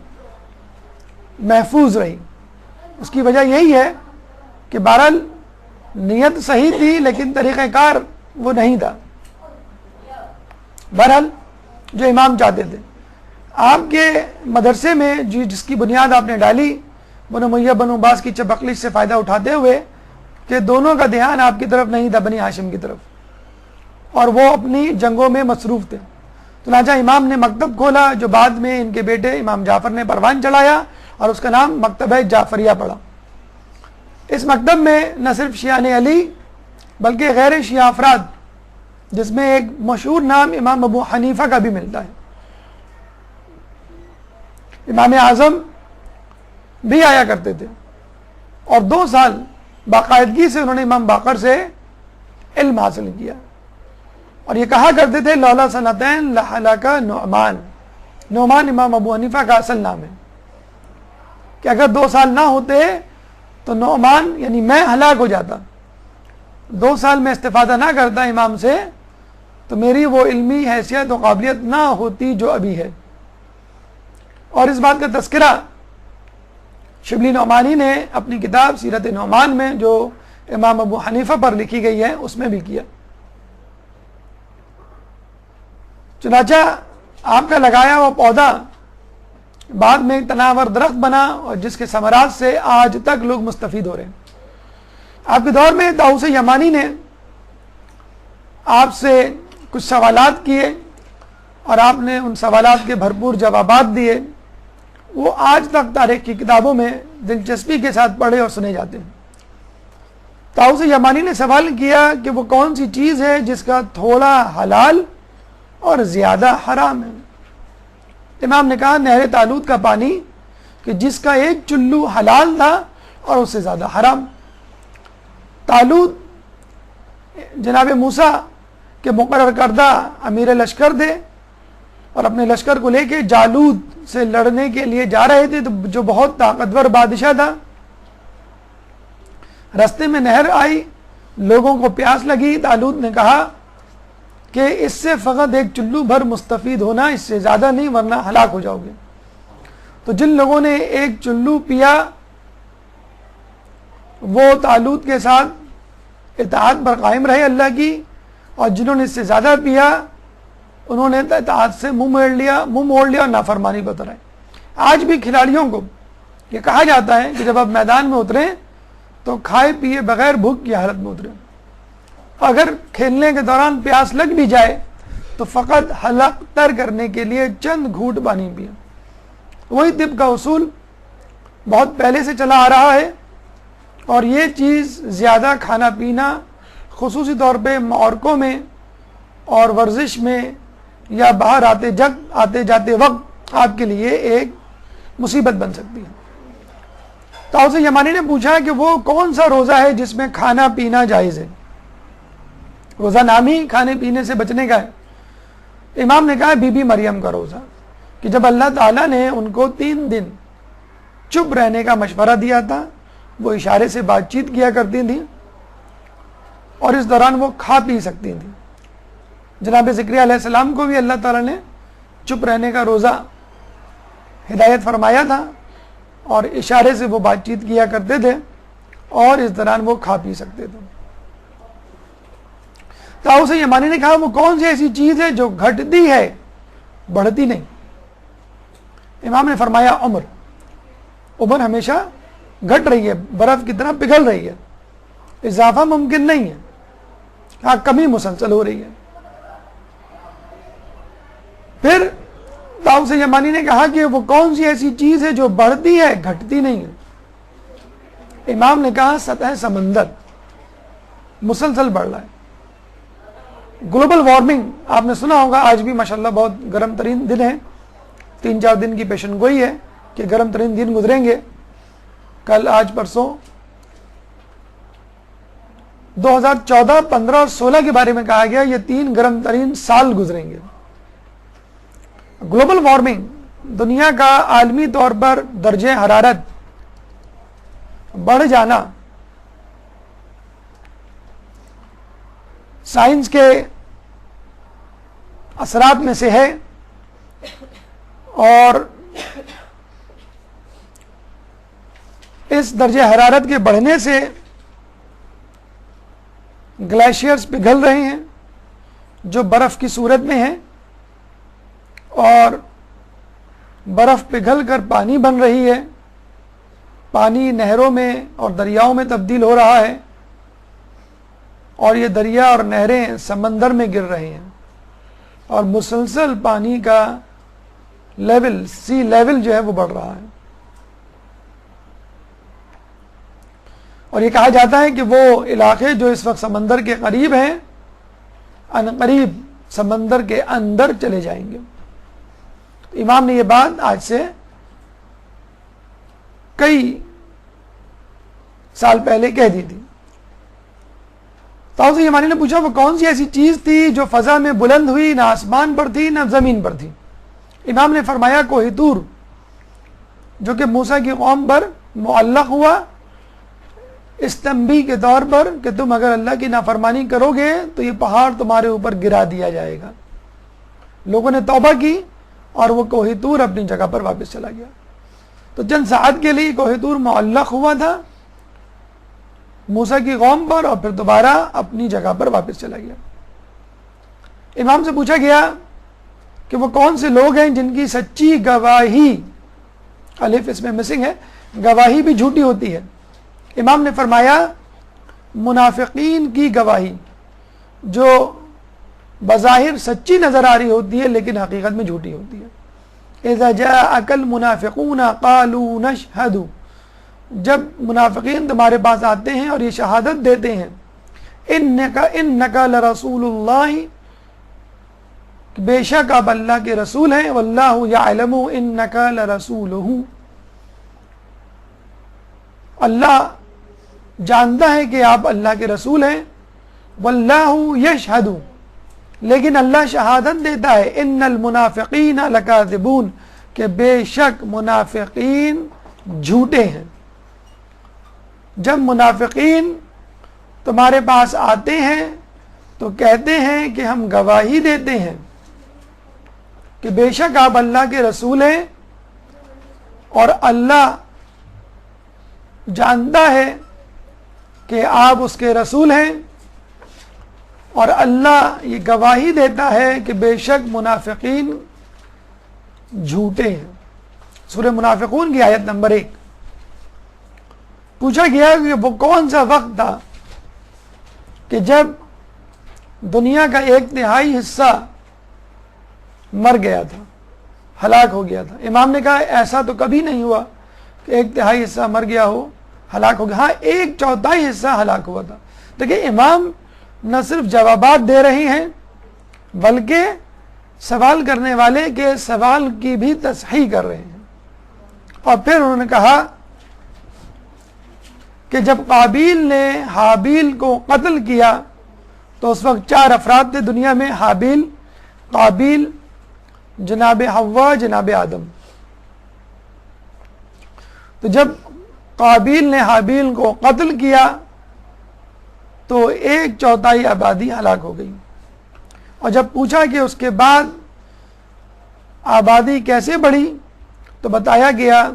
محفوظ رہی. اس کی وجہ یہی ہے کہ بہرحال نیت صحیح تھی لیکن طریقہ کار وہ نہیں تھا. بہرحال جو امام چاہتے تھے، آپ کے مدرسے میں جس کی بنیاد آپ نے ڈالی، بنو امیہ بنو عباس کی چپقلش سے فائدہ اٹھاتے ہوئے، کہ دونوں کا دھیان آپ کی طرف نہیں تھا، بنی ہاشم کی طرف، اور وہ اپنی جنگوں میں مصروف تھے. چنانچہ امام نے مکتب کھولا جو بعد میں ان کے بیٹے امام جعفر نے پروان چڑھایا اور اس کا نام مکتبہ جعفریہ پڑا. اس مکتب میں نہ صرف شیعان علی بلکہ غیر شیعہ افراد، جس میں ایک مشہور نام امام ابو حنیفہ کا بھی ملتا ہے، امام اعظم بھی آیا کرتے تھے. اور 2 سال باقاعدگی سے انہوں نے امام باقر سے علم حاصل کیا. اور یہ کہا کرتے تھے لولا سنتین لہلک نعمان. نعمان امام ابو حنیفہ کا اصل نام ہے کہ اگر 2 سال نہ ہوتے تو نعمان یعنی میں ہلاک ہو جاتا. 2 سال میں استفادہ نہ کرتا امام سے تو میری وہ علمی حیثیت و قابلیت نہ ہوتی جو ابھی ہے. اور اس بات کا تذکرہ شبلی نعمانی نے اپنی کتاب سیرت نعمان میں جو امام ابو حنیفہ پر لکھی گئی ہے اس میں بھی کیا. چنانچہ آپ کا لگایا ہوا پودا بعد میں ایک تناور درخت بنا اور جس کے ثمرات سے آج تک لوگ مستفید ہو رہے ہیں. آپ کے دور میں طاؤس یمانی نے آپ سے کچھ سوالات کیے اور آپ نے ان سوالات کے بھرپور جوابات دیے. وہ آج تک تاریخ کی کتابوں میں دلچسپی کے ساتھ پڑھے اور سنے جاتے ہیں. طاؤس یمانی نے سوال کیا کہ وہ کون سی چیز ہے جس کا تھوڑا حلال اور زیادہ حرام ہے. امام نے کہا نہر طالوت کا پانی، کہ جس کا 1 چلو حلال تھا اور اس سے زیادہ حرام. طالوت جناب موسیٰ کے مقرر کردہ امیر لشکر تھے اور اپنے لشکر کو لے کے جالوت سے لڑنے کے لیے جا رہے تھے، تو جو بہت طاقتور بادشاہ تھا. رستے میں نہر آئی، لوگوں کو پیاس لگی. طالوت نے کہا کہ اس سے فقط 1 چلو بھر مستفید ہونا، اس سے زیادہ نہیں، ورنہ ہلاک ہو جاؤ گے. تو جن لوگوں نے 1 چلو پیا وہ طالوت کے ساتھ اطاعت پر قائم رہے اللہ کی، اور جنہوں نے اس سے زیادہ پیا انہوں نے اطاعت سے منہ موڑ لیا اور نافرمانی پر اترے. آج بھی کھلاڑیوں کو یہ کہا جاتا ہے کہ جب آپ میدان میں اتریں تو کھائے پیے بغیر بھوک کی حالت میں اتریں. اگر کھیلنے کے دوران پیاس لگ بھی جائے تو فقط حلق تر کرنے کے لیے چند گھونٹ پانی پئیں. وہی طب کا اصول بہت پہلے سے چلا آ رہا ہے، اور یہ چیز زیادہ کھانا پینا خصوصی طور پہ معرکوں میں اور ورزش میں یا باہر آتے جاتے وقت آپ کے لیے ایک مصیبت بن سکتی ہے. طاؤس یمانی نے پوچھا کہ وہ کون سا روزہ ہے جس میں کھانا پینا جائز ہے. روزہ نام ہی کھانے پینے سے بچنے کا ہے. امام نے کہا بی بی مریم کا روزہ، کہ جب اللہ تعالیٰ نے ان کو 3 دن چپ رہنے کا مشورہ دیا تھا، وہ اشارے سے بات چیت کیا کرتی تھیں اور اس دوران وہ کھا پی سکتی تھیں. جناب زکریا علیہ السلام کو بھی اللہ تعالیٰ نے چپ رہنے کا روزہ ہدایت فرمایا تھا اور اشارے سے وہ بات چیت کیا کرتے تھے اور اس دوران وہ کھا پی سکتے تھے. طاؤس یمانی نے کہا وہ کون سی ایسی چیز ہے جو گھٹتی ہے بڑھتی نہیں. امام نے فرمایا عمر ہمیشہ گھٹ رہی ہے، برف کی طرح پگھل رہی ہے، اضافہ ممکن نہیں ہے. ہاں کمی مسلسل ہو رہی ہے. پھر طاؤس یمانی نے کہا کہ وہ کون سی ایسی چیز ہے جو بڑھتی ہے گھٹتی نہیں ہے؟ امام نے کہا سطح سمندر مسلسل بڑھ رہا ہے. گلوبل وارمنگ آپ نے سنا ہوگا، آج بھی ماشاءاللہ بہت گرم ترین دن ہے، 3-4 دن کی پیشن گوئی ہے کہ گرم ترین دن گزریں گے، کل آج پرسوں. 2014، 15 اور 16 کے بارے میں کہا گیا یہ 3 گرم ترین سال گزریں گے. گلوبل وارمنگ، دنیا کا عالمی طور پر درجہ حرارت بڑھ جانا، سائنس کے اثرات میں سے ہے. اور اس درجہ حرارت کے بڑھنے سے گلیشیئرز پگھل رہے ہیں جو برف کی صورت میں ہیں، اور برف پگھل کر پانی بن رہی ہے، پانی نہروں میں اور دریاؤں میں تبدیل ہو رہا ہے، اور یہ دریا اور نہریں سمندر میں گر رہے ہیں، اور مسلسل پانی کا لیول، سی لیول جو ہے وہ بڑھ رہا ہے. اور یہ کہا جاتا ہے کہ وہ علاقے جو اس وقت سمندر کے قریب ہیں عنقریب سمندر کے اندر چلے جائیں گے. امام نے یہ بات آج سے کئی سال پہلے کہہ دی تھی. طاؤس یمانی نے پوچھا وہ کون سی ایسی چیز تھی جو فضا میں بلند ہوئی، نہ آسمان پر تھی نہ زمین پر تھی؟ امام نے فرمایا کوہ طور، جو کہ موسیٰ کی قوم پر معلق ہوا اس تنبیہ کے طور پر کہ تم اگر اللہ کی نافرمانی کرو گے تو یہ پہاڑ تمہارے اوپر گرا دیا جائے گا. لوگوں نے توبہ کی اور وہ کوہ طور اپنی جگہ پر واپس چلا گیا. تو چند ساعت کے لیے کوہ طور معلق ہوا تھا موسیٰ کی قوم پر، اور پھر دوبارہ اپنی جگہ پر واپس چلا گیا. امام سے پوچھا گیا کہ وہ کون سے لوگ ہیں جن کی سچی گواہی، الف اس میں مسنگ ہے، گواہی بھی جھوٹی ہوتی ہے. امام نے فرمایا منافقین کی گواہی جو بظاہر سچی نظر آ رہی ہوتی ہے لیکن حقیقت میں جھوٹی ہوتی ہے. اذا جاءک المنافقون قالوا نشہد، جب منافقین تمہارے پاس آتے ہیں اور یہ شہادت دیتے ہیں انک لرسول اللہ، بے شک آپ اللہ کے رسول ہیں، واللہ یعلم انک لرسولہ، اللہ جانتا ہے کہ آپ اللہ کے رسول ہیں، واللہ یشہد، لیکن اللہ شہادت دیتا ہے ان المنافقین لکاذبون، کہ بے شک منافقین جھوٹے ہیں. جب منافقین تمہارے پاس آتے ہیں تو کہتے ہیں کہ ہم گواہی دیتے ہیں کہ بے شک آپ اللہ کے رسول ہیں، اور اللہ جانتا ہے کہ آپ اس کے رسول ہیں، اور اللہ یہ گواہی دیتا ہے کہ بے شک منافقین جھوٹے ہیں. سورہ منافقون کی آیت نمبر 1. پوچھا گیا کہ وہ کون سا وقت تھا کہ جب دنیا کا 1/3 حصہ مر گیا تھا، ہلاک ہو گیا تھا؟ امام نے کہا ایسا تو کبھی نہیں ہوا کہ 1/3 حصہ مر گیا ہو، ہلاک ہو گیا. ہاں 1/4 حصہ ہلاک ہوا تھا. دیکھیں امام نہ صرف جوابات دے رہے ہیں بلکہ سوال کرنے والے کے سوال کی بھی تصحیح کر رہے ہیں. اور پھر انہوں نے کہا کہ جب قابیل نے حابیل کو قتل کیا تو اس وقت 4 افراد تھے دنیا میں، حابیل، قابیل، جناب حوا، جناب آدم. تو جب قابیل نے حابیل کو قتل کیا تو 1/4 آبادی ہلاک ہو گئی. اور جب پوچھا کہ اس کے بعد آبادی کیسے بڑھی تو بتایا گیا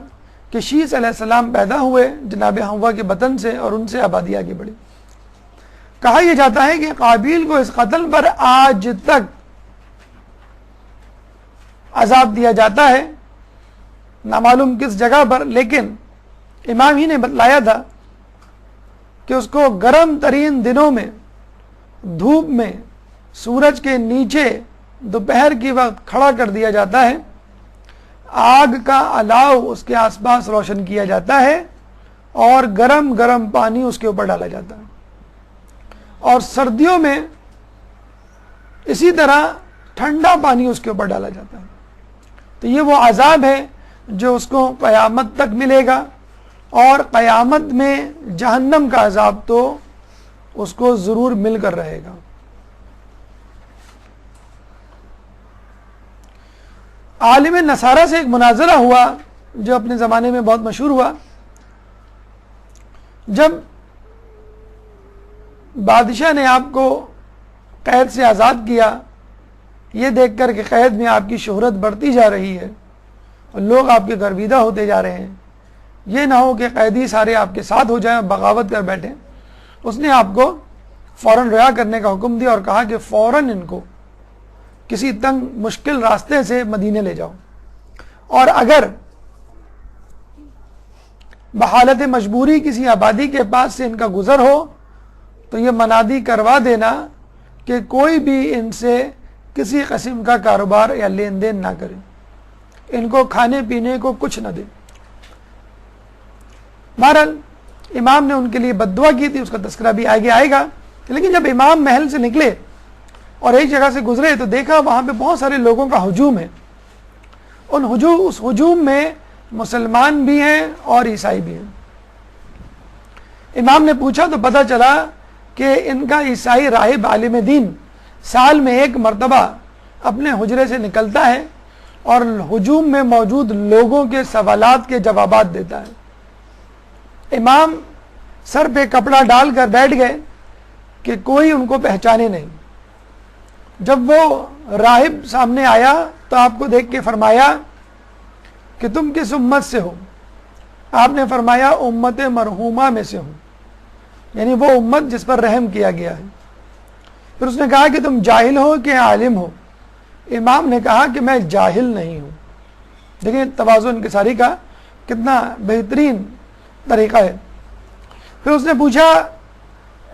کہ شیس علیہ السلام پیدا ہوئے جناب حوا کے بطن سے، اور ان سے آبادی آگے بڑھی. کہا یہ جاتا ہے کہ قابیل کو اس قتل پر آج تک عذاب دیا جاتا ہے، نامعلوم کس جگہ پر، لیکن امام ہی نے بتلایا تھا کہ اس کو گرم ترین دنوں میں دھوپ میں سورج کے نیچے دوپہر کی وقت کھڑا کر دیا جاتا ہے، آگ کا الاؤ اس کے آس پاس روشن کیا جاتا ہے اور گرم گرم پانی اس کے اوپر ڈالا جاتا ہے، اور سردیوں میں اسی طرح ٹھنڈا پانی اس کے اوپر ڈالا جاتا ہے۔ تو یہ وہ عذاب ہے جو اس کو قیامت تک ملے گا، اور قیامت میں جہنم کا عذاب تو اس کو ضرور مل کر رہے گا۔ عالم نصارہ سے ایک مناظرہ ہوا جو اپنے زمانے میں بہت مشہور ہوا۔ جب بادشاہ نے آپ کو قید سے آزاد کیا، یہ دیکھ کر کہ قید میں آپ کی شہرت بڑھتی جا رہی ہے اور لوگ آپ کے گرویدہ ہوتے جا رہے ہیں، یہ نہ ہو کہ قیدی سارے آپ کے ساتھ ہو جائیں، بغاوت کر بیٹھیں، اس نے آپ کو فوراً رہا کرنے کا حکم دیا اور کہا کہ فوراً ان کو کسی تنگ مشکل راستے سے مدینے لے جاؤ، اور اگر بحالت مجبوری کسی آبادی کے پاس سے ان کا گزر ہو تو یہ منادی کروا دینا کہ کوئی بھی ان سے کسی قسم کا کاروبار یا لین دین نہ کرے، ان کو کھانے پینے کو کچھ نہ دے۔ بہرحال امام نے ان کے لیے بد دعا کی تھی، اس کا تذکرہ بھی آگے آئے گا، لیکن جب امام محل سے نکلے اور ایک جگہ سے گزرے تو دیکھا وہاں پہ بہت سارے لوگوں کا ہجوم ہے۔ اس ہجوم میں مسلمان بھی ہیں اور عیسائی بھی ہیں۔ امام نے پوچھا تو پتہ چلا کہ ان کا عیسائی راہب عالم دین سال میں ایک مرتبہ اپنے حجرے سے نکلتا ہے اور ہجوم میں موجود لوگوں کے سوالات کے جوابات دیتا ہے۔ امام سر پہ کپڑا ڈال کر بیٹھ گئے کہ کوئی ان کو پہچانے نہیں۔ جب وہ راہب سامنے آیا تو آپ کو دیکھ کے فرمایا کہ تم کس امت سے ہو؟ آپ نے فرمایا امت مرحومہ میں سے ہوں، یعنی وہ امت جس پر رحم کیا گیا ہے۔ پھر اس نے کہا کہ تم جاہل ہو کہ عالم ہو؟ امام نے کہا کہ میں جاہل نہیں ہوں۔ دیکھیں تواضع انکساری کا کتنا بہترین طریقہ ہے۔ پھر اس نے پوچھا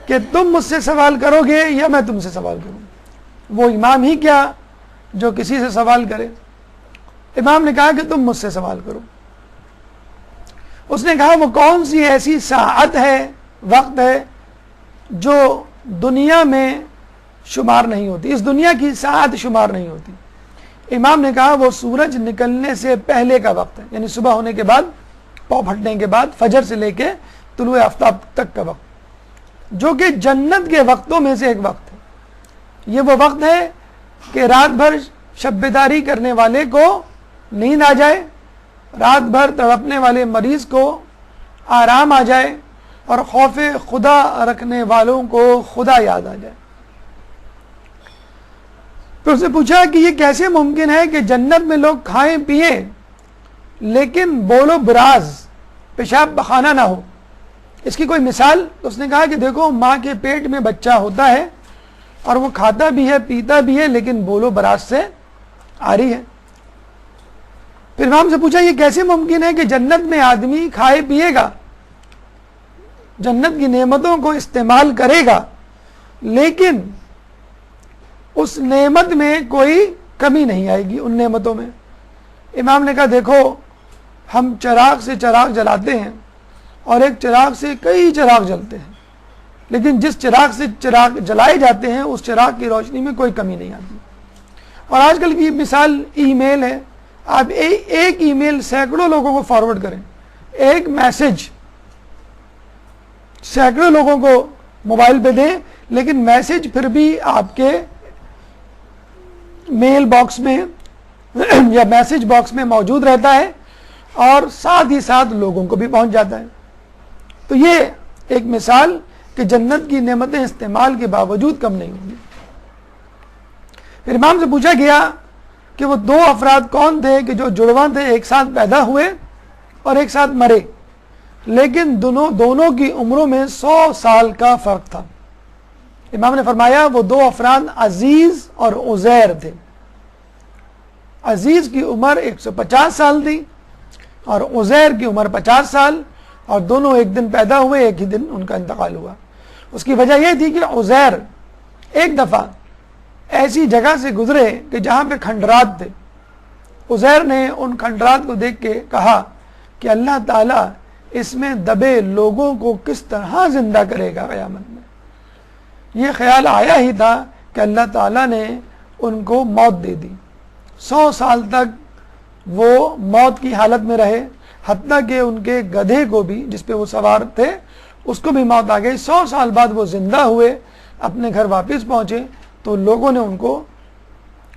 کہ تم مجھ سے سوال کرو گے یا میں تم سے سوال کروں؟ وہ امام ہی کیا جو کسی سے سوال کرے۔ امام نے کہا کہ تم مجھ سے سوال کرو۔ اس نے کہا وہ کون سی ایسی ساعت ہے، وقت ہے جو دنیا میں شمار نہیں ہوتی، اس دنیا کی ساعت شمار نہیں ہوتی؟ امام نے کہا وہ سورج نکلنے سے پہلے کا وقت ہے، یعنی صبح ہونے کے بعد، پاؤں پھٹنے کے بعد، فجر سے لے کے طلوع آفتاب تک کا وقت، جو کہ جنت کے وقتوں میں سے ایک وقت ہے۔ یہ وہ وقت ہے کہ رات بھر شب بیداری کرنے والے کو نیند آ جائے، رات بھر تڑپنے والے مریض کو آرام آ جائے، اور خوف خدا رکھنے والوں کو خدا یاد آ جائے۔ پھر اس نے پوچھا کہ یہ کیسے ممکن ہے کہ جنت میں لوگ کھائیں پیئیں لیکن بول و براز، پیشاب پخانہ نہ ہو، اس کی کوئی مثال؟ اس نے کہا کہ دیکھو ماں کے پیٹ میں بچہ ہوتا ہے اور وہ کھاتا بھی ہے پیتا بھی ہے لیکن بول و براز سے عاری ہے۔ پھر امام سے پوچھا یہ کیسے ممکن ہے کہ جنت میں آدمی کھائے پیے گا، جنت کی نعمتوں کو استعمال کرے گا، لیکن اس نعمت میں کوئی کمی نہیں آئے گی ان نعمتوں میں؟ امام نے کہا دیکھو ہم چراغ سے چراغ جلاتے ہیں اور ایک چراغ سے کئی چراغ جلتے ہیں، لیکن جس چراغ سے چراغ جلائے جاتے ہیں اس چراغ کی روشنی میں کوئی کمی نہیں آتی۔ اور آج کل کی مثال ای میل ہے، آپ ایک ای میل سینکڑوں لوگوں کو فارورڈ کریں، ایک میسج سینکڑوں لوگوں کو موبائل پہ دیں، لیکن میسج پھر بھی آپ کے میل باکس میں یا میسج باکس میں موجود رہتا ہے اور ساتھ ہی ساتھ لوگوں کو بھی پہنچ جاتا ہے۔ تو یہ ایک مثال کہ جنت کی نعمتیں استعمال کے باوجود کم نہیں ہوں گی۔ پھر امام سے پوچھا گیا کہ وہ دو افراد کون تھے کہ جو جڑواں تھے، ایک ساتھ پیدا ہوئے اور ایک ساتھ مرے، لیکن دونوں کی عمروں میں 100 سال کا فرق تھا۔ امام نے فرمایا وہ دو افراد عزیز اور عزیر تھے۔ عزیز کی عمر 150 سال تھی اور عزیر کی عمر 50 سال، اور دونوں ایک دن پیدا ہوئے، ایک ہی دن ان کا انتقال ہوا۔ اس کی وجہ یہ تھی کہ عزیر ایک دفعہ ایسی جگہ سے گزرے کہ جہاں پہ کھنڈرات تھے. عزیر نے ان کھنڈرات کو دیکھ کے کہا کہ اللہ تعالیٰ اس میں دبے لوگوں کو کس طرح زندہ کرے گا قیامت میں. یہ خیال آیا ہی تھا کہ اللہ تعالیٰ نے ان کو موت دے دی. 100 سال تک وہ موت کی حالت میں رہے، حتیٰ کہ ان کے گدھے کو بھی، جس پہ وہ سوار تھے، اس کو بھی موت آ گئی. 100 سال بعد وہ زندہ ہوئے، اپنے گھر واپس پہنچے تو لوگوں نے ان کو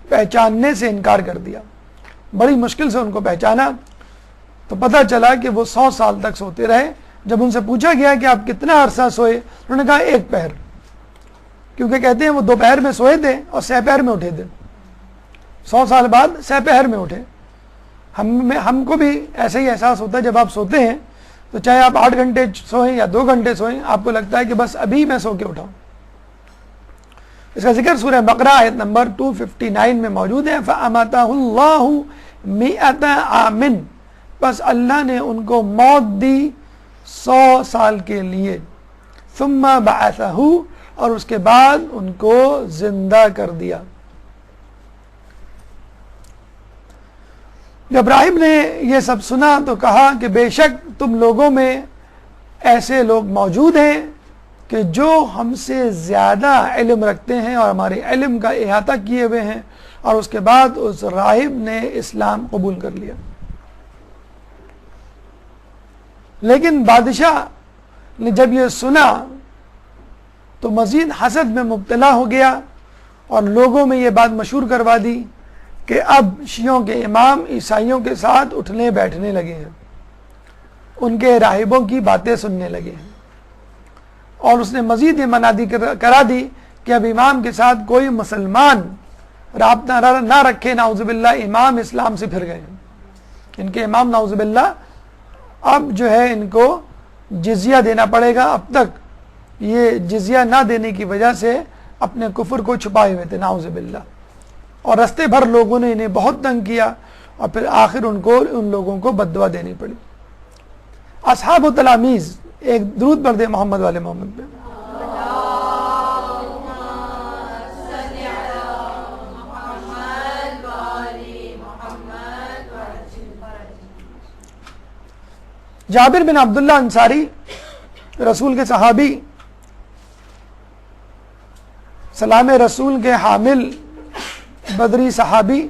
پہچاننے سے انکار کر دیا. بڑی مشکل سے ان کو پہچانا تو پتہ چلا کہ وہ 100 سال تک سوتے رہے. جب ان سے پوچھا گیا کہ آپ کتنا عرصہ سوئے، انہوں نے کہا 1 پہر، کیونکہ کہتے ہیں وہ دوپہر میں سوئے تھے اور سحپہر میں اٹھے تھے. 100 سال بعد سحپہر میں اٹھے. ہم کو بھی ایسا ہی احساس ہوتا ہے جب آپ سوتے ہیں تو چاہے آپ 8 گھنٹے سوئیں یا 2 گھنٹے سوئیں، آپ کو لگتا ہے کہ بس ابھی میں سو کے اٹھا ہوں. اس کا ذکر سورہ بقرہ آیت نمبر 259 میں موجود ہے. فَأَمَاتَهُ اللَّهُ مِئَةَ عَامٍ، بس اللہ نے ان کو موت دی 100 سال کے لیے. ثُمَّ بَعَثَهُ، اور اس کے بعد ان کو زندہ کر دیا. جب ابراہیم نے یہ سب سنا تو کہا کہ بے شک تم لوگوں میں ایسے لوگ موجود ہیں کہ جو ہم سے زیادہ علم رکھتے ہیں اور ہمارے علم کا احاطہ کیے ہوئے ہیں. اور اس کے بعد اس راہب نے اسلام قبول کر لیا. لیکن بادشاہ نے جب یہ سنا تو مزید حسد میں مبتلا ہو گیا اور لوگوں میں یہ بات مشہور کروا دی کہ اب شیعوں کے امام عیسائیوں کے ساتھ اٹھنے بیٹھنے لگے ہیں، ان کے راہبوں کی باتیں سننے لگے ہیں. اور اس نے مزید یہ منادی کرا دی کہ اب امام کے ساتھ کوئی مسلمان رابطہ نہ رکھے. نعوذ باللہ، امام اسلام سے پھر گئے ہیں. ان کے امام نعوذ باللہ اب جو ہے ان کو جزیہ دینا پڑے گا. اب تک یہ جزیہ نہ دینے کی وجہ سے اپنے کفر کو چھپائے ہوئے تھے نعوذ باللہ. اور رستے بھر لوگوں نے انہیں بہت تنگ کیا اور پھر آخر ان لوگوں کو بددعا دینی پڑی. اصحاب و تلامیذ، ایک درود پڑھ دے محمد والے محمد پہ. جابر بن عبداللہ انصاری، رسول کے صحابی، سلام رسول کے حامل بدری صحابی،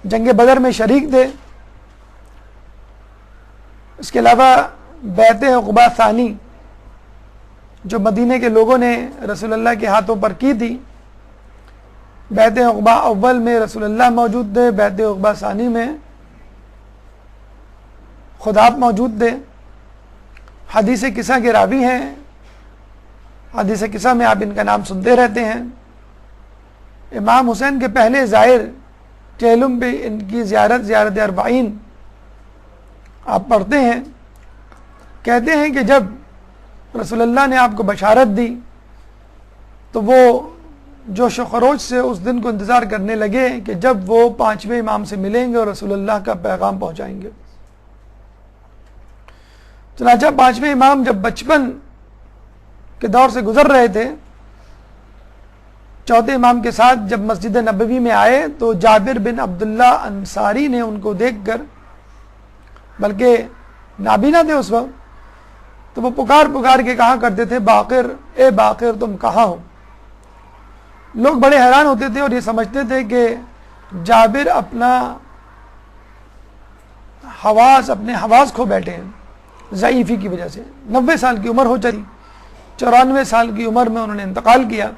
جنگ بدر میں شریک تھے. اس کے علاوہ بیعت عقبہ ثانی جو مدینے کے لوگوں نے رسول اللہ کے ہاتھوں پر کی تھی، بیعت عقبہ اول میں رسول اللہ موجود تھے، بیعت عقبہ ثانی میں خود آپ موجود تھے. حدیث قصہ کے راوی ہیں. حدیث قصہ میں آپ ان کا نام سنتے رہتے ہیں. امام حسین کے پہلے زائر چہلم پہ ان کی زیارت اربعین آپ پڑھتے ہیں. کہتے ہیں کہ جب رسول اللہ نے آپ کو بشارت دی تو وہ جوش و خروش سے اس دن کو انتظار کرنے لگے کہ جب وہ 5ویں امام سے ملیں گے اور رسول اللہ کا پیغام پہنچائیں گے. چنانچہ 5ویں امام جب بچپن کے دور سے گزر رہے تھے، 4تھے امام کے ساتھ جب مسجد نبوی میں آئے تو جابر بن عبداللہ انصاری نے ان کو دیکھ کر، بلکہ نابینا تھے اس وقت، تو وہ پکار کے کہا کرتے تھے باقر، اے باقر تم کہاں ہو. لوگ بڑے حیران ہوتے تھے اور یہ سمجھتے تھے کہ جابر اپنے حواس کھو بیٹھے ہیں ضعیفی کی وجہ سے. 90 سال کی عمر ہو چلی، 94 سال کی عمر میں انہوں نے انتقال کیا.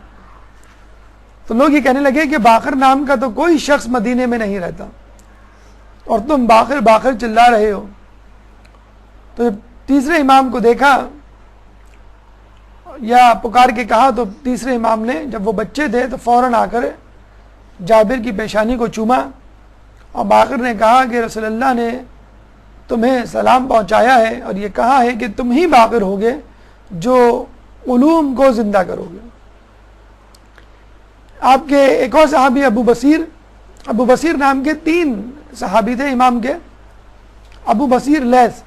تو لوگ یہ کہنے لگے کہ باقر نام کا تو کوئی شخص مدینے میں نہیں رہتا اور تم باقر باقر چلا رہے ہو. تو جب تیسرے امام کو دیکھا یا پکار کے کہا تو تیسرے امام نے، جب وہ بچے تھے تو فوراً آ کر جابر کی پیشانی کو چوما اور باقر نے کہا کہ رسول اللہ نے تمہیں سلام پہنچایا ہے اور یہ کہا ہے کہ تم ہی باقر ہوگے جو علوم کو زندہ کرو گے. آپ کے ایک اور صحابی ابو بصیر نام کے 3 صحابی تھے امام کے. ابو بصیر لیث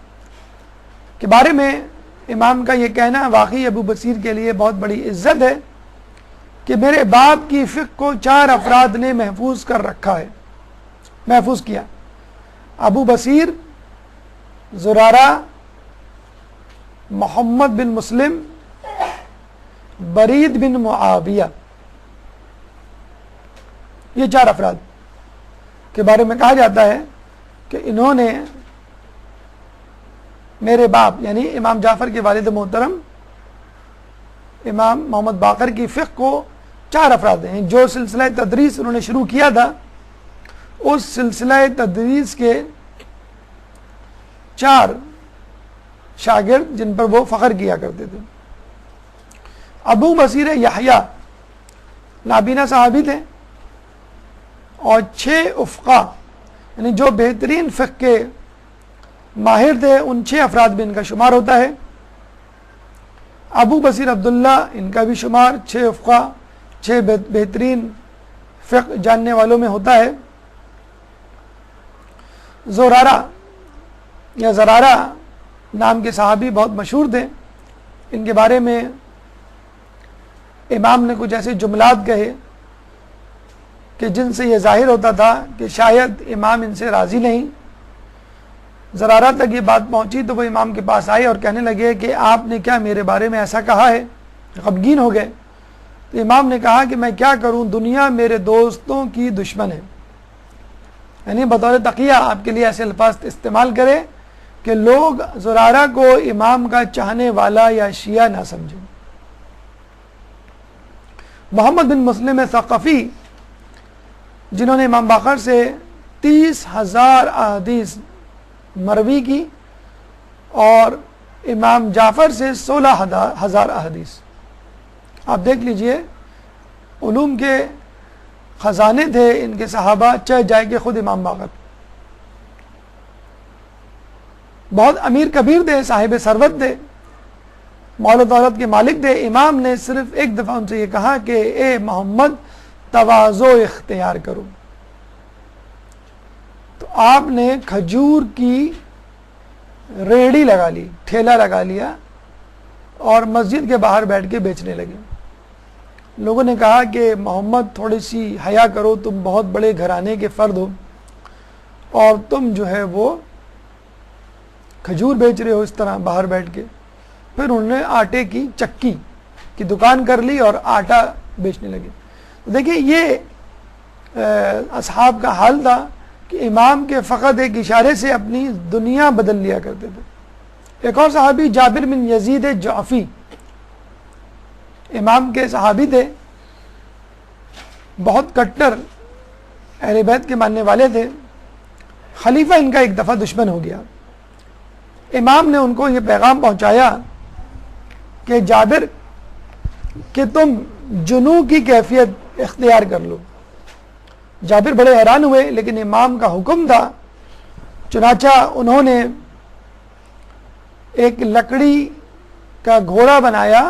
کے بارے میں امام کا یہ کہنا واقعی ابو بصیر کے لیے بہت بڑی عزت ہے کہ میرے باپ کی فقہ کو 4 افراد نے محفوظ کر رکھا ہے، محفوظ کیا، ابو بصیر، زرارہ، محمد بن مسلم، برید بن معاویہ، یہ 4 افراد کے بارے میں کہا جاتا ہے کہ انہوں نے میرے باپ یعنی امام جعفر کے والد محترم امام محمد باقر کی فقہ کو 4 افراد ہیں، جو سلسلہ تدریس انہوں نے شروع کیا تھا اس سلسلہ تدریس کے 4 شاگرد جن پر وہ فخر کیا کرتے تھے۔ ابو بصیر یحییٰ نابینا صحابی تھے، اور 6 افقہ یعنی جو بہترین فقہ کے ماہر تھے ان 6 افراد میں ان کا شمار ہوتا ہے۔ ابو بصیر عبداللہ ان کا بھی شمار 6 افقہ 6 بہترین فقہ جاننے والوں میں ہوتا ہے۔ زرارہ یا زرارہ نام کے صحابی بہت مشہور تھے، ان کے بارے میں امام نے کچھ ایسے جملات کہے کہ جن سے یہ ظاہر ہوتا تھا کہ شاید امام ان سے راضی نہیں۔ زرارہ تک یہ بات پہنچی تو وہ امام کے پاس آئے اور کہنے لگے کہ آپ نے کیا میرے بارے میں ایسا کہا ہے، غمگین ہو گئے۔ تو امام نے کہا کہ میں کیا کروں، دنیا میرے دوستوں کی دشمن ہے، یعنی بطور تقیہ آپ کے لیے ایسے الفاظ استعمال کرے کہ لوگ زرارہ کو امام کا چاہنے والا یا شیعہ نہ سمجھیں۔ محمد بن مسلم ثقفی جنہوں نے امام باقر سے 30,000 احادیث مروی کی اور امام جعفر سے 16,000 احادیث، آپ دیکھ لیجئے علوم کے خزانے تھے ان کے صحابہ، چاہے جائے کہ خود امام باقر۔ بہت امیر کبیر تھے، صاحب ثروت تھے، مال و دولت کے مالک تھے۔ امام نے صرف ایک دفعہ ان سے یہ کہا کہ اے محمد تواضع اختیار کرو، تو آپ نے کھجور کی ریڑھی لگا لی، ٹھیلا لگا لیا اور مسجد کے باہر بیٹھ کے بیچنے لگے۔ لوگوں نے کہا کہ محمد تھوڑی سی حیا کرو، تم بہت بڑے گھرانے کے فرد ہو اور تم جو ہے وہ کھجور بیچ رہے ہو اس طرح باہر بیٹھ کے۔ پھر انہوں نے آٹے کی چکی کی دکان کر لی اور آٹا بیچنے لگے۔ دیکھیں یہ اصحاب کا حال تھا کہ امام کے فقط ایک اشارے سے اپنی دنیا بدل لیا کرتے تھے۔ ایک اور صحابی جابر بن یزید جعفی امام کے صحابی تھے، بہت کٹر اہل بیت کے ماننے والے تھے۔ خلیفہ ان کا ایک دفعہ دشمن ہو گیا۔ امام نے ان کو یہ پیغام پہنچایا کہ جابر کہ تم جنوں کی کیفیت اختیار کر لو۔ جابر بڑے حیران ہوئے، لیکن امام کا حکم تھا، چنانچہ انہوں نے ایک لکڑی کا گھوڑا بنایا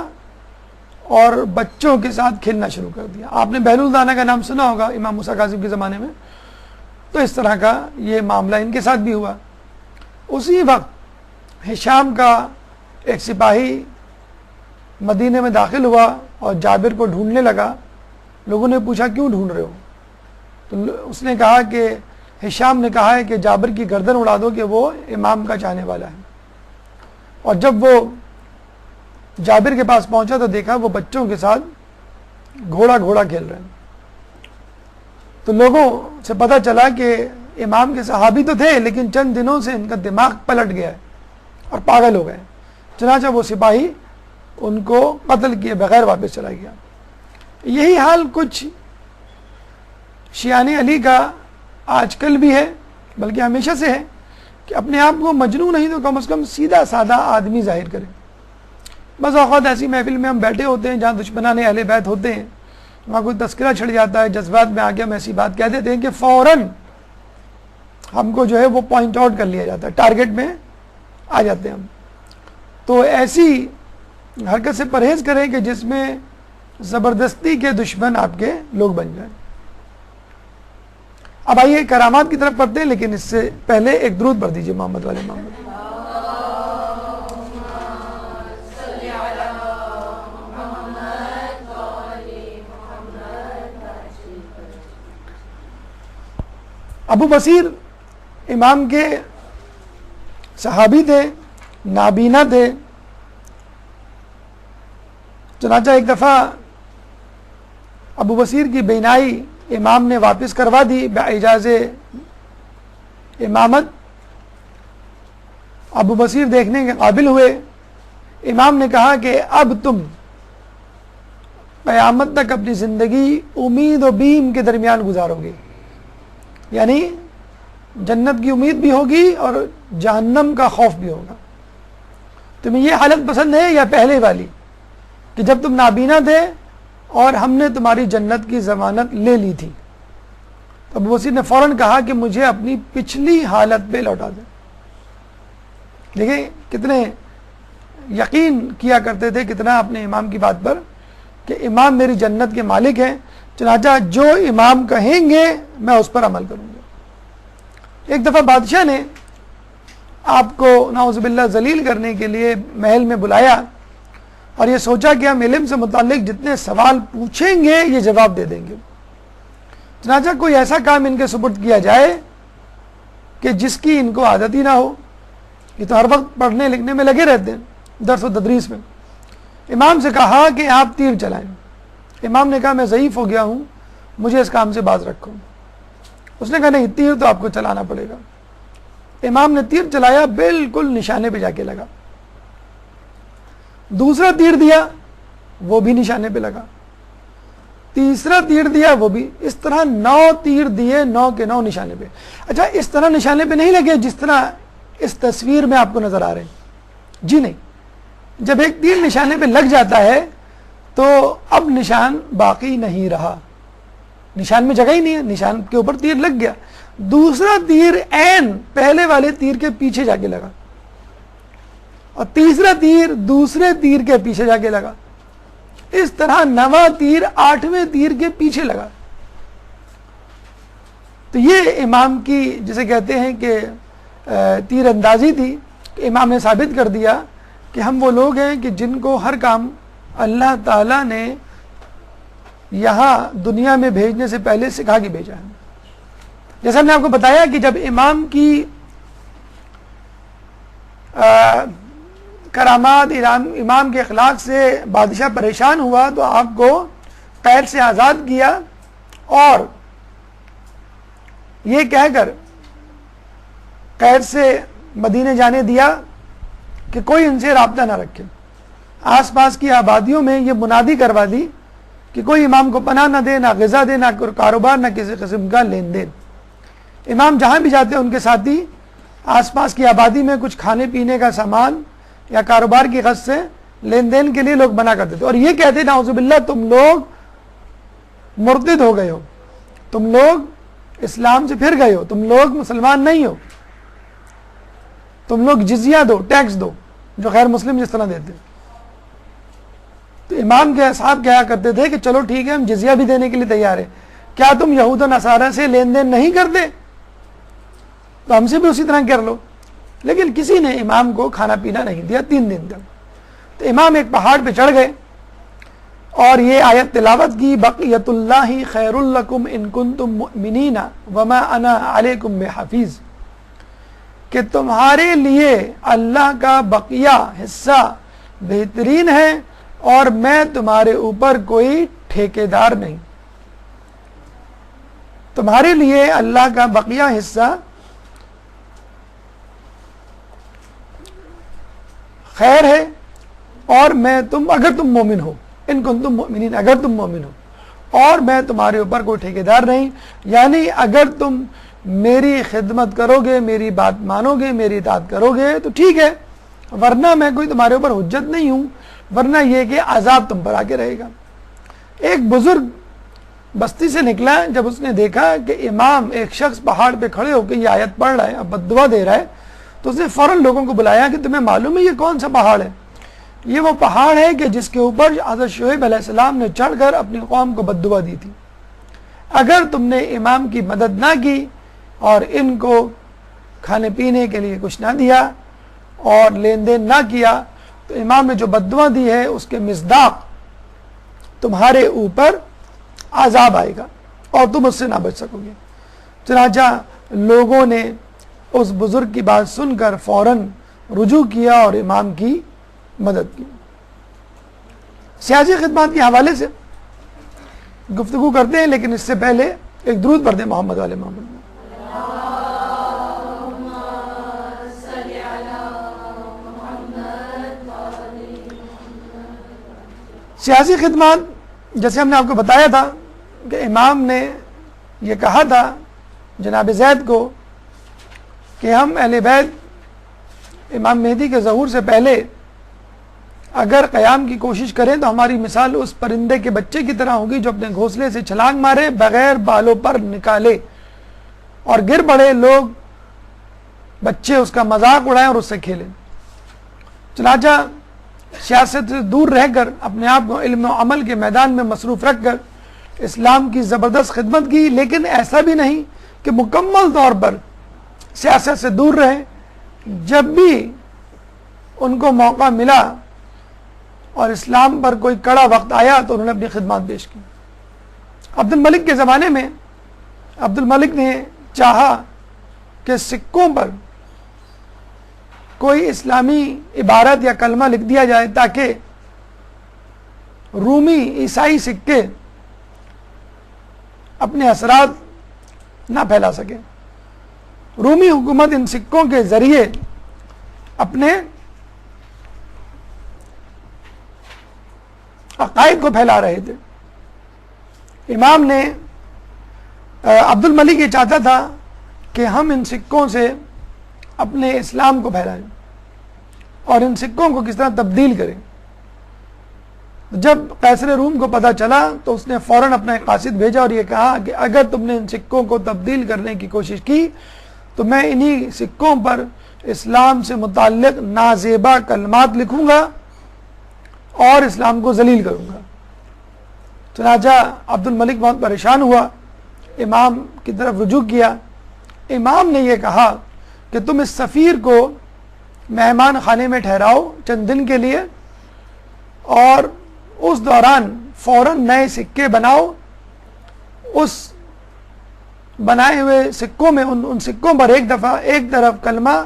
اور بچوں کے ساتھ کھیلنا شروع کر دیا۔ آپ نے بہلول دانہ کا نام سنا ہوگا امام موسیٰ کاظم کے زمانے میں، تو اس طرح کا یہ معاملہ ان کے ساتھ بھی ہوا۔ اسی وقت ہشام کا ایک سپاہی مدینے میں داخل ہوا اور جابر کو ڈھونڈنے لگا۔ لوگوں نے پوچھا کیوں ڈھونڈ رہے ہو؟ تو اس نے کہا کہ ہشام نے کہا ہے کہ جابر کی گردن اڑا دو کہ وہ امام کا چاہنے والا ہے۔ اور جب وہ جابر کے پاس پہنچا تو دیکھا وہ بچوں کے ساتھ گھوڑا کھیل رہے ہیں۔ تو لوگوں سے پتہ چلا کہ امام کے صحابی تو تھے، لیکن چند دنوں سے ان کا دماغ پلٹ گیا ہے اور پاگل ہو گئے۔ چنانچہ وہ سپاہی ان کو قتل کیے بغیر واپس چلا گیا۔ یہی حال کچھ شیعان علی کا آج کل بھی ہے، بلکہ ہمیشہ سے ہے، کہ اپنے آپ کو مجنون نہیں تو کم از کم سیدھا سادہ آدمی ظاہر کرے۔ بس اوقات ایسی محفل میں ہم بیٹھے ہوتے ہیں جہاں دشمنان اہل بیت ہوتے ہیں، وہاں کوئی تذکرہ چھڑ جاتا ہے، جذبات میں آ کے ہم ایسی بات کہہ دیتے ہیں کہ فوراً ہم کو جو ہے وہ پوائنٹ آؤٹ کر لیا جاتا ہے، ٹارگٹ میں آ جاتے ہیں ہم۔ تو ایسی حرکت سے پرہیز کریں کہ جس میں زبردستی کے دشمن آپ کے لوگ بن جائیں۔ اب آئیے کرامات کی طرف پڑھتے ہیں، لیکن اس سے پہلے ایک درود پڑھ دیجیے محمد والے محمد۔ ابو بصیر امام کے صحابی تھے، نابینا تھے. چنانچہ ایک دفعہ ابو بصیر کی بینائی امام نے واپس کروا دی باعجاز امامت. ابو بصیر دیکھنے کے قابل ہوئے. امام نے کہا کہ اب تم قیامت تک اپنی زندگی امید و بیم کے درمیان گزارو گے، یعنی جنت کی امید بھی ہوگی اور جہنم کا خوف بھی ہوگا. تمہیں یہ حالت پسند ہے یا پہلے والی کہ جب تم نابینا تھے اور ہم نے تمہاری جنت کی ضمانت لے لی تھی؟ تو ابو بصیر نے فوراً کہا کہ مجھے اپنی پچھلی حالت پہ لوٹا دیں. دیکھیں کتنے یقین کیا کرتے تھے، کتنا اپنے امام کی بات پر کہ امام میری جنت کے مالک ہیں، چنانچہ جو امام کہیں گے میں اس پر عمل کروں گا. ایک دفعہ بادشاہ نے آپ کو نعوذ باللہ ذلیل کرنے کے لیے محل میں بلایا اور یہ سوچا کہ ہم علم سے متعلق جتنے سوال پوچھیں گے یہ جواب دے دیں گے. چنانچہ کوئی ایسا کام ان کے سپرد کیا جائے کہ جس کی ان کو عادت ہی نہ ہو. یہ تو ہر وقت پڑھنے لکھنے میں لگے رہتے ہیں، درس و تدریس میں. امام سے کہا کہ آپ تیر چلائیں. امام نے کہا میں ضعیف ہو گیا ہوں، مجھے اس کام سے باز رکھو. اس نے کہا نہیں، تیر تو آپ کو چلانا پڑے گا. امام نے تیر چلایا، بالکل نشانے پہ جا کے لگا. دوسرا تیر دیا، وہ بھی نشانے پہ لگا. تیسرا تیر دیا، وہ بھی. اس طرح 9 تیر دیے، 9 کے 9 نشانے پہ. اچھا، اس طرح نشانے پہ نہیں لگے جس طرح اس تصویر میں آپ کو نظر آ رہے ہیں، جی نہیں. جب ایک تیر نشانے پہ لگ جاتا ہے تو اب نشان باقی نہیں رہا، نشان میں جگہ ہی نہیں ہے، نشان کے اوپر تیر لگ گیا. دوسرا تیر عین پہلے والے تیر کے پیچھے جا کے لگا اور تیسرا تیر دوسرے تیر کے پیچھے جا کے لگا. اس طرح 9واں تیر 8ویں تیر کے پیچھے لگا. تو یہ امام کی جسے کہتے ہیں کہ تیر اندازی تھی. امام نے ثابت کر دیا کہ ہم وہ لوگ ہیں کہ جن کو ہر کام اللہ تعالیٰ نے یہاں دنیا میں بھیجنے سے پہلے سکھا کے بھیجا ہے. جیسا ہم نے آپ کو بتایا کہ جب امام کی کرامات، امام کے اخلاق سے بادشاہ پریشان ہوا تو آپ کو قید سے آزاد کیا اور یہ کہہ کر قید سے مدینے جانے دیا کہ کوئی ان سے رابطہ نہ رکھے. آس پاس کی آبادیوں میں یہ منادی کروا دی کہ کوئی امام کو پناہ نہ دے، نہ غذا دے، نہ کاروبار، نہ کسی قسم کا لین دین. امام جہاں بھی جاتے ان کے ساتھی آس پاس کی آبادی میں کچھ کھانے پینے کا سامان یا کاروبار کی غرض سے لین دین کے لیے لوگ منع کرتے تھے اور یہ کہتے نعوذ باللہ تم لوگ مرتد ہو گئے ہو، تم لوگ اسلام سے پھر گئے ہو، تم لوگ مسلمان نہیں ہو، تم لوگ جزیہ دو، ٹیکس دو، جو غیر مسلم جس طرح دیتے. تو امام کے اصحاب کہا کرتے تھے کہ چلو ٹھیک ہے، ہم جزیہ بھی دینے کے لیے تیار ہیں. کیا تم یہود و نصارہ سے لین دین نہیں کرتے؟ تو ہم سے بھی اسی طرح کر لو. لیکن کسی نے امام کو کھانا پینا نہیں دیا 3 دن تک. تو امام ایک پہاڑ پہ چڑھ گئے اور یہ آیت تلاوت کی، بقیت اللہ خیر لکم ان کنتم مؤمنین وما انا علیکم بحفیظ، کہ تمہارے لیے اللہ کا بقیہ حصہ بہترین ہے اور میں تمہارے اوپر کوئی ٹھیکیدار نہیں. تمہارے لیے اللہ کا بقیہ حصہ خیر ہے اور میں اگر تم مومن ہو، ان کنتم مؤمنین، اگر تم مومن ہو، اور میں تمہارے اوپر کوئی ٹھیکیدار نہیں. یعنی اگر تم میری خدمت کرو گے، میری بات مانو گے، میری اطاعت کرو گے تو ٹھیک ہے، ورنہ میں کوئی تمہارے اوپر حجت نہیں ہوں، ورنہ یہ کہ عذاب تم پر آ کے رہے گا. ایک بزرگ بستی سے نکلا، جب اس نے دیکھا کہ امام ایک شخص پہاڑ پہ کھڑے ہو کے یہ آیت پڑھ رہا ہے، اب بد دعا دے رہا ہے، تو اس نے فوراً لوگوں کو بلایا کہ تمہیں معلوم ہے یہ کون سا پہاڑ ہے؟ یہ وہ پہاڑ ہے کہ جس کے اوپر حضرت شعیب علیہ السلام نے چڑھ کر اپنی قوم کو بد دعا دی تھی. اگر تم نے امام کی مدد نہ کی اور ان کو کھانے پینے کے لیے کچھ نہ دیا اور لین دین نہ کیا تو امام نے جو بد دعا دی ہے اس کے مصداق تمہارے اوپر عذاب آئے گا اور تم اس سے نہ بچ سکو گے. چنانچہ لوگوں نے اس بزرگ کی بات سن کر فوراً رجوع کیا اور امام کی مدد کی۔ سیاسی خدمات کے حوالے سے گفتگو کرتے ہیں، لیکن اس سے پہلے ایک درود پڑھتے ہیں محمد والے محمد۔ سیاسی خدمات، جیسے ہم نے آپ کو بتایا تھا کہ امام نے یہ کہا تھا جناب زید کو کہ ہم اہل بیت امام مہدی کے ظہور سے پہلے اگر قیام کی کوشش کریں تو ہماری مثال اس پرندے کے بچے کی طرح ہوگی جو اپنے گھونسلے سے چھلانگ مارے، بغیر بالوں پر نکالے، اور گر پڑے لوگ بچے اس کا مذاق اڑائیں اور اس سے کھیلیں۔ چنانچہ سیاست سے دور رہ کر اپنے آپ کو علم و عمل کے میدان میں مصروف رکھ کر اسلام کی زبردست خدمت کی، لیکن ایسا بھی نہیں کہ مکمل طور پر سیاست سے دور رہے۔ جب بھی ان کو موقع ملا اور اسلام پر کوئی کڑا وقت آیا تو انہوں نے اپنی خدمات پیش کی۔ عبد الملک کے زمانے میں عبد الملک نے چاہا کہ سکوں پر کوئی اسلامی عبارت یا کلمہ لکھ دیا جائے تاکہ رومی عیسائی سکے اپنے اثرات نہ پھیلا سکے۔ رومی حکومت ان سکوں کے ذریعے اپنے عقائد کو پھیلا رہے تھے۔ امام نے عبد الملک یہ چاہتا تھا کہ ہم ان سکوں سے اپنے اسلام کو پھیلائیں اور ان سکوں کو کس طرح تبدیل کریں۔ جب قیصر روم کو پتہ چلا تو اس نے فوراً اپنا ایک قاصد بھیجا اور یہ کہا کہ اگر تم نے ان سکوں کو تبدیل کرنے کی کوشش کی تو میں انہی سکوں پر اسلام سے متعلق نازیبا کلمات لکھوں گا اور اسلام کو ذلیل کروں گا۔ چنانچہ عبد الملک بہت پریشان ہوا، امام کی طرف رجوع کیا۔ امام نے یہ کہا کہ تم اس سفیر کو مہمان خانے میں ٹھہراؤ چند دن کے لیے، اور اس دوران فوراً نئے سکے بناؤ۔ اس بنائے ہوئے سکوں میں ان سکوں پر ایک دفعہ ایک طرف کلمہ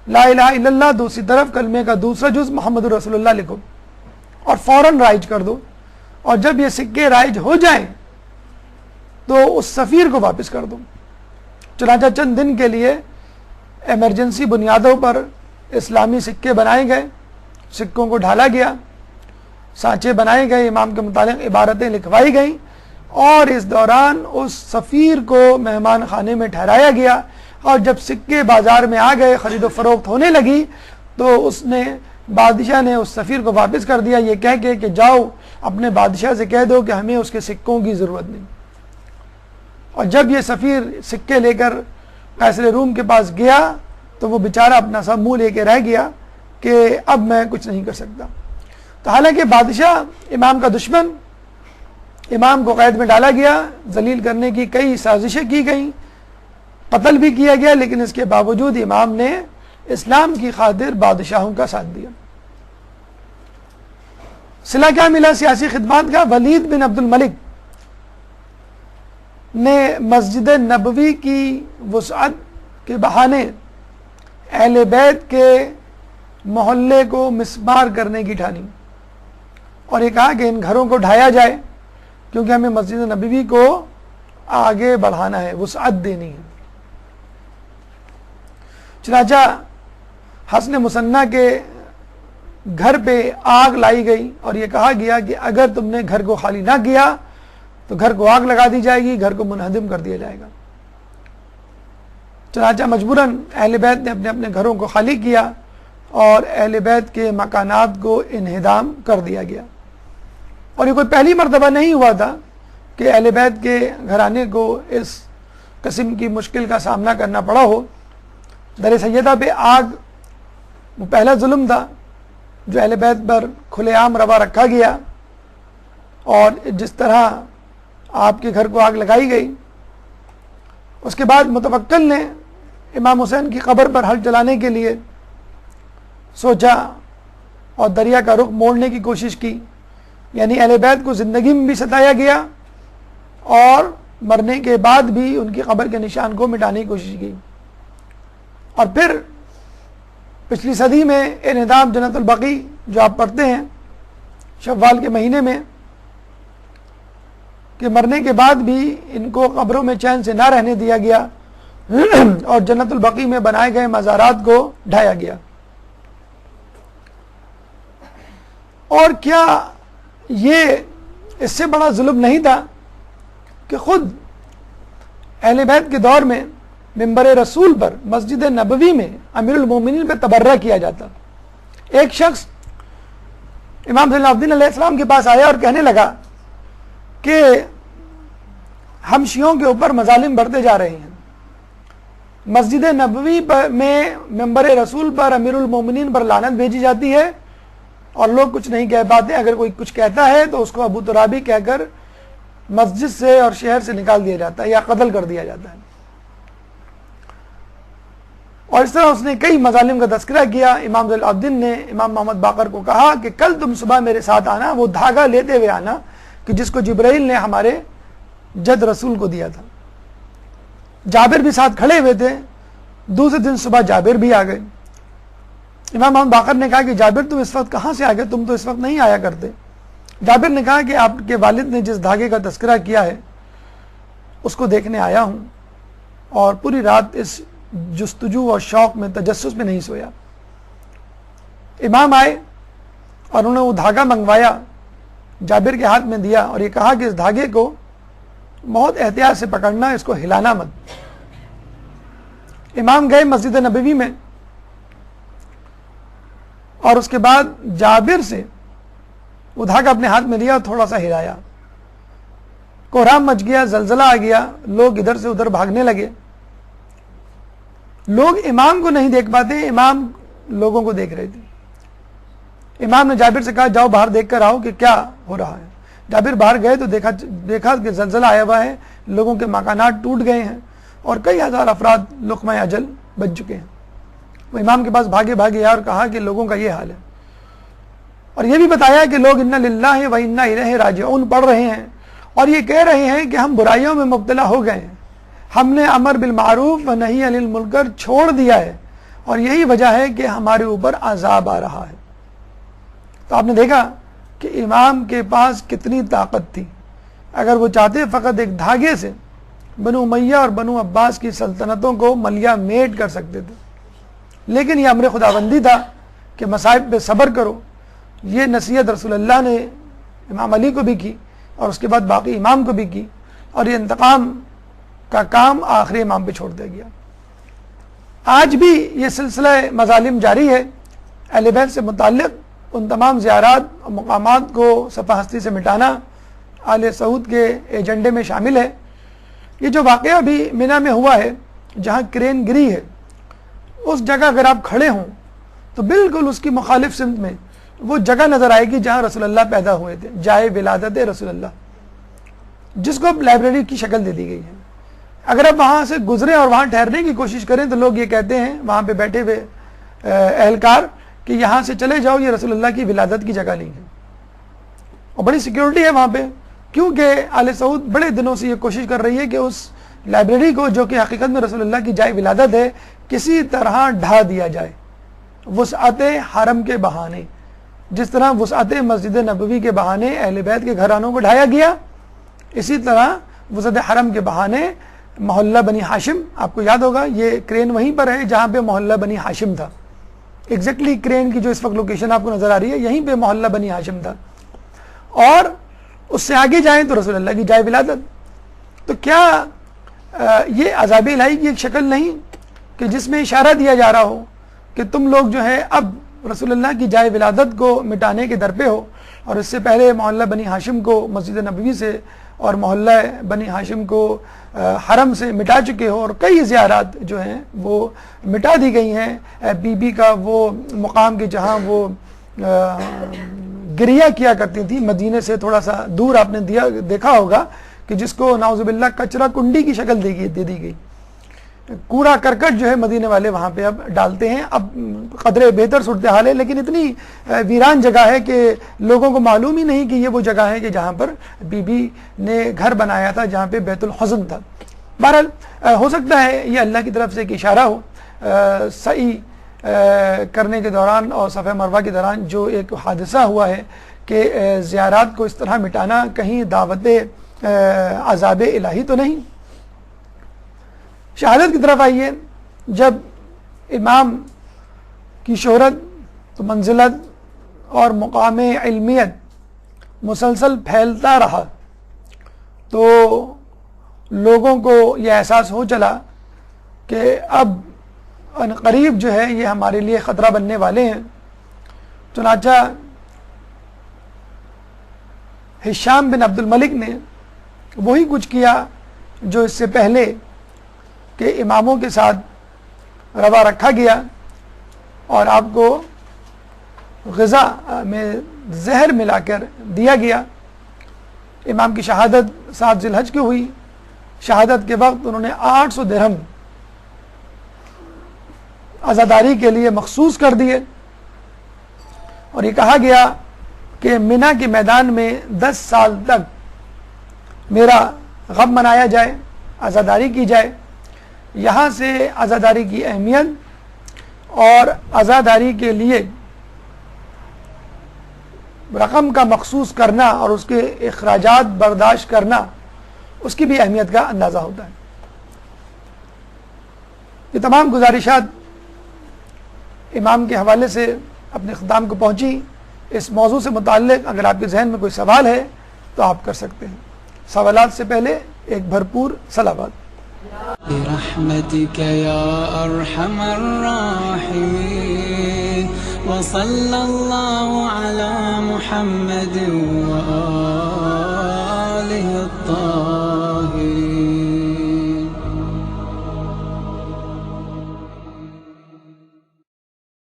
لا الہ الا اللہ، دوسری طرف کلمے کا دوسرا جز محمد رسول اللہ لکھو اور فوراً رائج کر دو، اور جب یہ سکے رائج ہو جائیں تو اس سفیر کو واپس کر دو۔ چنانچہ چند دن کے لیے ایمرجنسی بنیادوں پر اسلامی سکے بنائے گئے، سکوں کو ڈھالا گیا، سانچے بنائے گئے، امام کے متعلق عبارتیں لکھوائی گئیں، اور اس دوران اس سفیر کو مہمان خانے میں ٹھہرایا گیا، اور جب سکے بازار میں آ گئے، خرید و فروخت ہونے لگی، تو بادشاہ نے اس سفیر کو واپس کر دیا یہ کہہ کے کہ جاؤ اپنے بادشاہ سے کہہ دو کہ ہمیں اس کے سکوں کی ضرورت نہیں۔ اور جب یہ سفیر سکے لے کر قیصر روم کے پاس گیا تو وہ بیچارہ اپنا سب منہ لے کے رہ گیا کہ اب میں کچھ نہیں کر سکتا۔ تو حالانکہ بادشاہ امام کا دشمن، امام کو قید میں ڈالا گیا، ذلیل کرنے کی کئی سازشیں کی گئیں، قتل بھی کیا گیا، لیکن اس کے باوجود امام نے اسلام کی خاطر بادشاہوں کا ساتھ دیا۔ صلہ کیا ملا سیاسی خدمات کا؟ ولید بن عبد الملک نے مسجد نبوی کی وسعت کے بہانے اہل بیت کے محلے کو مسمار کرنے کی ٹھانی، اور یہ کہا کہ ان گھروں کو ڈھایا جائے کیونکہ ہمیں مسجد نبوی کو آگے بڑھانا ہے، وسعت دینی ہے۔ چنانچہ حسن مصنع کے گھر پہ آگ لائی گئی اور یہ کہا گیا کہ اگر تم نے گھر کو خالی نہ کیا تو گھر کو آگ لگا دی جائے گی، گھر کو منہدم کر دیا جائے گا۔ چنانچہ مجبوراً اہل بیت نے اپنے اپنے گھروں کو خالی کیا اور اہل بیت کے مکانات کو انہدام کر دیا گیا۔ اور یہ کوئی پہلی مرتبہ نہیں ہوا تھا کہ اہل بیت کے گھرانے کو اس قسم کی مشکل کا سامنا کرنا پڑا ہو۔ در سیدہ پہ آگ وہ پہلا ظلم تھا جو اہل بیت پر کھلے عام روا رکھا گیا، اور جس طرح آپ کے گھر کو آگ لگائی گئی۔ اس کے بعد متوکل نے امام حسین کی قبر پر ہل چلانے کے لیے سوچا اور دریا کا رخ موڑنے کی کوشش کی، یعنی اہل بیت کو زندگی میں بھی ستایا گیا اور مرنے کے بعد بھی ان کی قبر کے نشان کو مٹانے کی کوشش کی. اور پھر پچھلی صدی میں انعدام جنت البقیع جو آپ پڑھتے ہیں شوال کے مہینے میں، کہ مرنے کے بعد بھی ان کو قبروں میں چین سے نہ رہنے دیا گیا اور جنت البقیع میں بنائے گئے مزارات کو ڈھایا گیا. اور کیا یہ اس سے بڑا ظلم نہیں تھا کہ خود اہل بیت کے دور میں منبر رسول پر مسجد نبوی میں امیر المومنین پہ تبرہ کیا جاتا. ایک شخص امام زین العابدین علیہ السلام کے پاس آیا اور کہنے لگا کہ ہم شیعوں کے اوپر مظالم بڑھتے جا رہے ہیں، مسجد نبوی پر میں منبر رسول پر امیر المومنین پر لعنت بھیجی جاتی ہے اور لوگ کچھ نہیں کہہ پاتے، اگر کوئی کچھ کہتا ہے تو اس کو ابو ترابی کہہ کر مسجد سے اور شہر سے نکال دیا جاتا ہے یا قتل کر دیا جاتا ہے. اور اس طرح اس نے کئی مظالم کا تذکرہ کیا. امام زین العابدین نے امام محمد باقر کو کہا کہ کل تم صبح میرے ساتھ آنا، وہ دھاگا لیتے ہوئے آنا کہ جس کو جبرائیل نے ہمارے جد رسول کو دیا تھا. جابر بھی ساتھ کھڑے ہوئے تھے. دوسرے دن صبح جابر بھی آ گئے. امام محمد باقر نے کہا کہ جابر تم اس وقت کہاں سے آ گئے، تم تو اس وقت نہیں آیا کرتے. جابر نے کہا کہ آپ کے والد نے جس دھاگے کا تذکرہ کیا ہے اس کو دیکھنے آیا ہوں اور پوری رات اس جستجو اور شوق میں تجسس میں نہیں سویا. امام آئے اور انہوں نے وہ دھاگا منگوایا، جابر کے ہاتھ میں دیا اور یہ کہا کہ اس دھاگے کو بہت احتیاط سے پکڑنا، اس کو ہلانا مت. امام گئے مسجد نبوی میں اور اس کے بعد جابر سے وہ دھاگا اپنے ہاتھ میں لیا اور تھوڑا سا ہلایا. کوہرام مچ گیا، زلزلہ آ گیا، لوگ ادھر سے ادھر بھاگنے لگے. لوگ امام کو نہیں دیکھ پاتے، امام لوگوں کو دیکھ رہے تھے. امام نے جابر سے کہا جاؤ باہر دیکھ کر آؤ کہ کیا ہو رہا ہے. جابر باہر گئے تو دیکھا کہ زلزلہ آیا ہوا ہے، لوگوں کے مکانات ٹوٹ گئے ہیں اور کئی ہزار افراد لقمہ اجل بن چکے ہیں. وہ امام کے پاس بھاگے اور کہا کہ لوگوں کا یہ حال ہے، اور یہ بھی بتایا کہ لوگ انا للہ و انا الیہ راجعون پڑھ رہے ہیں اور یہ کہہ رہے ہیں کہ ہم برائیوں میں مبتلا ہو گئے ہیں، ہم نے امر بالمعروف و نہی عن المنکر چھوڑ دیا ہے اور یہی وجہ ہے کہ ہمارے اوپر عذاب آ رہا ہے. تو آپ نے دیکھا کہ امام کے پاس کتنی طاقت تھی. اگر وہ چاہتے فقط ایک دھاگے سے بنو امیہ اور بنو عباس کی سلطنتوں کو ملیا میٹ کر سکتے تھے، لیکن یہ امر خداوندی تھا کہ مصائب پہ صبر کرو. یہ نصیحت رسول اللہ نے امام علی کو بھی کی اور اس کے بعد باقی امام کو بھی کی، اور یہ انتقام کا کام آخری امام پہ چھوڑ دیا گیا. آج بھی یہ سلسلہ مظالم جاری ہے. اہل بیت سے متعلق ان تمام زیارات اور مقامات کو صفحہ ہستی سے مٹانا آل سعود کے ایجنڈے میں شامل ہے. یہ جو واقعہ بھی منی میں ہوا ہے جہاں کرین گری ہے، اس جگہ اگر آپ کھڑے ہوں تو بالکل اس کی مخالف سمت میں وہ جگہ نظر آئے گی جہاں رسول اللہ پیدا ہوئے تھے، جائے ولادت رسول اللہ، جس کو اب لائبریری کی شکل دے دی گئی ہے. اگر آپ وہاں سے گزریں اور وہاں ٹھہرنے کی کوشش کریں تو لوگ یہ کہتے ہیں وہاں پہ بیٹھے ہوئے اہلکار کہ یہاں سے چلے جاؤ، یہ رسول اللہ کی ولادت کی جگہ نہیں ہے. اور بڑی سیکیورٹی ہے وہاں پہ، کیونکہ آل سعود بڑے دنوں سے یہ کوشش کر رہی ہے کہ اس لائبریری کو جو کہ حقیقت میں رسول اللہ کی جائے ولادت ہے کسی طرح ڈھا دیا جائے وسعت حرم کے بہانے. جس طرح وسعت مسجد نبوی کے بہانے اہل بیت کے گھرانوں کو ڈھایا گیا، اسی طرح وسعت حرم کے بہانے محلہ بنی ہاشم، آپ کو یاد ہوگا یہ کرین وہیں پر ہے جہاں پہ محلہ بنی ہاشم تھا. ایگزیکٹلی کرین کی جو اس وقت لوکیشن آپ کو نظر آ رہی ہے یہیں پہ محلہ بنی ہاشم تھا، اور اس سے آگے جائیں تو رسول اللہ کی جائے ولادت. تو کیا یہ عذاب الہی کی ایک شکل نہیں کہ جس میں اشارہ دیا جا رہا ہو کہ تم لوگ جو ہے اب رسول اللہ کی جائے ولادت کو مٹانے کے در پہ ہو، اور اس سے پہلے محلہ بنی ہاشم کو مسجد نبوی سے اور محلہ بنی ہاشم کو حرم سے مٹا چکے ہو، اور کئی زیارات جو ہیں وہ مٹا دی گئی ہیں. بی بی کا وہ مقام کے جہاں وہ گریا کیا کرتی تھی مدینے سے تھوڑا سا دور، آپ نے دیکھا ہوگا کہ جس کو نعوذ باللہ کچرا کنڈی کی شکل دے دی گئی. کوڑا کرکٹ جو ہے مدینے والے وہاں پہ اب ڈالتے ہیں. اب قدرے بہتر صورتحال ہے، لیکن اتنی ویران جگہ ہے کہ لوگوں کو معلوم ہی نہیں کہ یہ وہ جگہ ہے کہ جہاں پر بی بی نے گھر بنایا تھا، جہاں پہ بیت الحزن تھا. بہرحال ہو سکتا ہے یہ اللہ کی طرف سے ایک اشارہ ہو. سعی کرنے کے دوران اور صفا مروہ کے دوران جو ایک حادثہ ہوا ہے کہ زیارات کو اس طرح مٹانا کہیں دعوت عذاب الہی تو نہیں. شہادت کی طرف آئیے. جب امام کی شہرت تو منزلت اور مقام علمیت مسلسل پھیلتا رہا تو لوگوں کو یہ احساس ہو چلا کہ اب ان قریب جو ہے یہ ہمارے لیے خطرہ بننے والے ہیں. چنانچہ ہشام بن عبد الملک نے وہی کچھ کیا جو اس سے پہلے کہ اماموں کے ساتھ روا رکھا گیا اور آپ کو غذا میں زہر ملا کر دیا گیا. امام کی شہادت 7 ذی الحج کی ہوئی. شہادت کے وقت انہوں نے 800 درہم عزاداری کے لیے مخصوص کر دیے اور یہ کہا گیا کہ منی کے میدان میں 10 سال تک میرا غم منایا جائے، عزاداری کی جائے. یہاں سے عزاداری کی اہمیت اور عزاداری کے لیے رقم کا مخصوص کرنا اور اس کے اخراجات برداشت کرنا، اس کی بھی اہمیت کا اندازہ ہوتا ہے. یہ تمام گزارشات امام کے حوالے سے اپنے اختتام کو پہنچی. اس موضوع سے متعلق اگر آپ کے ذہن میں کوئی سوال ہے تو آپ کر سکتے ہیں. سوالات سے پہلے ایک بھرپور صلوات. برحمتك يا أرحم الراحمين وصلى الله على محمد وآله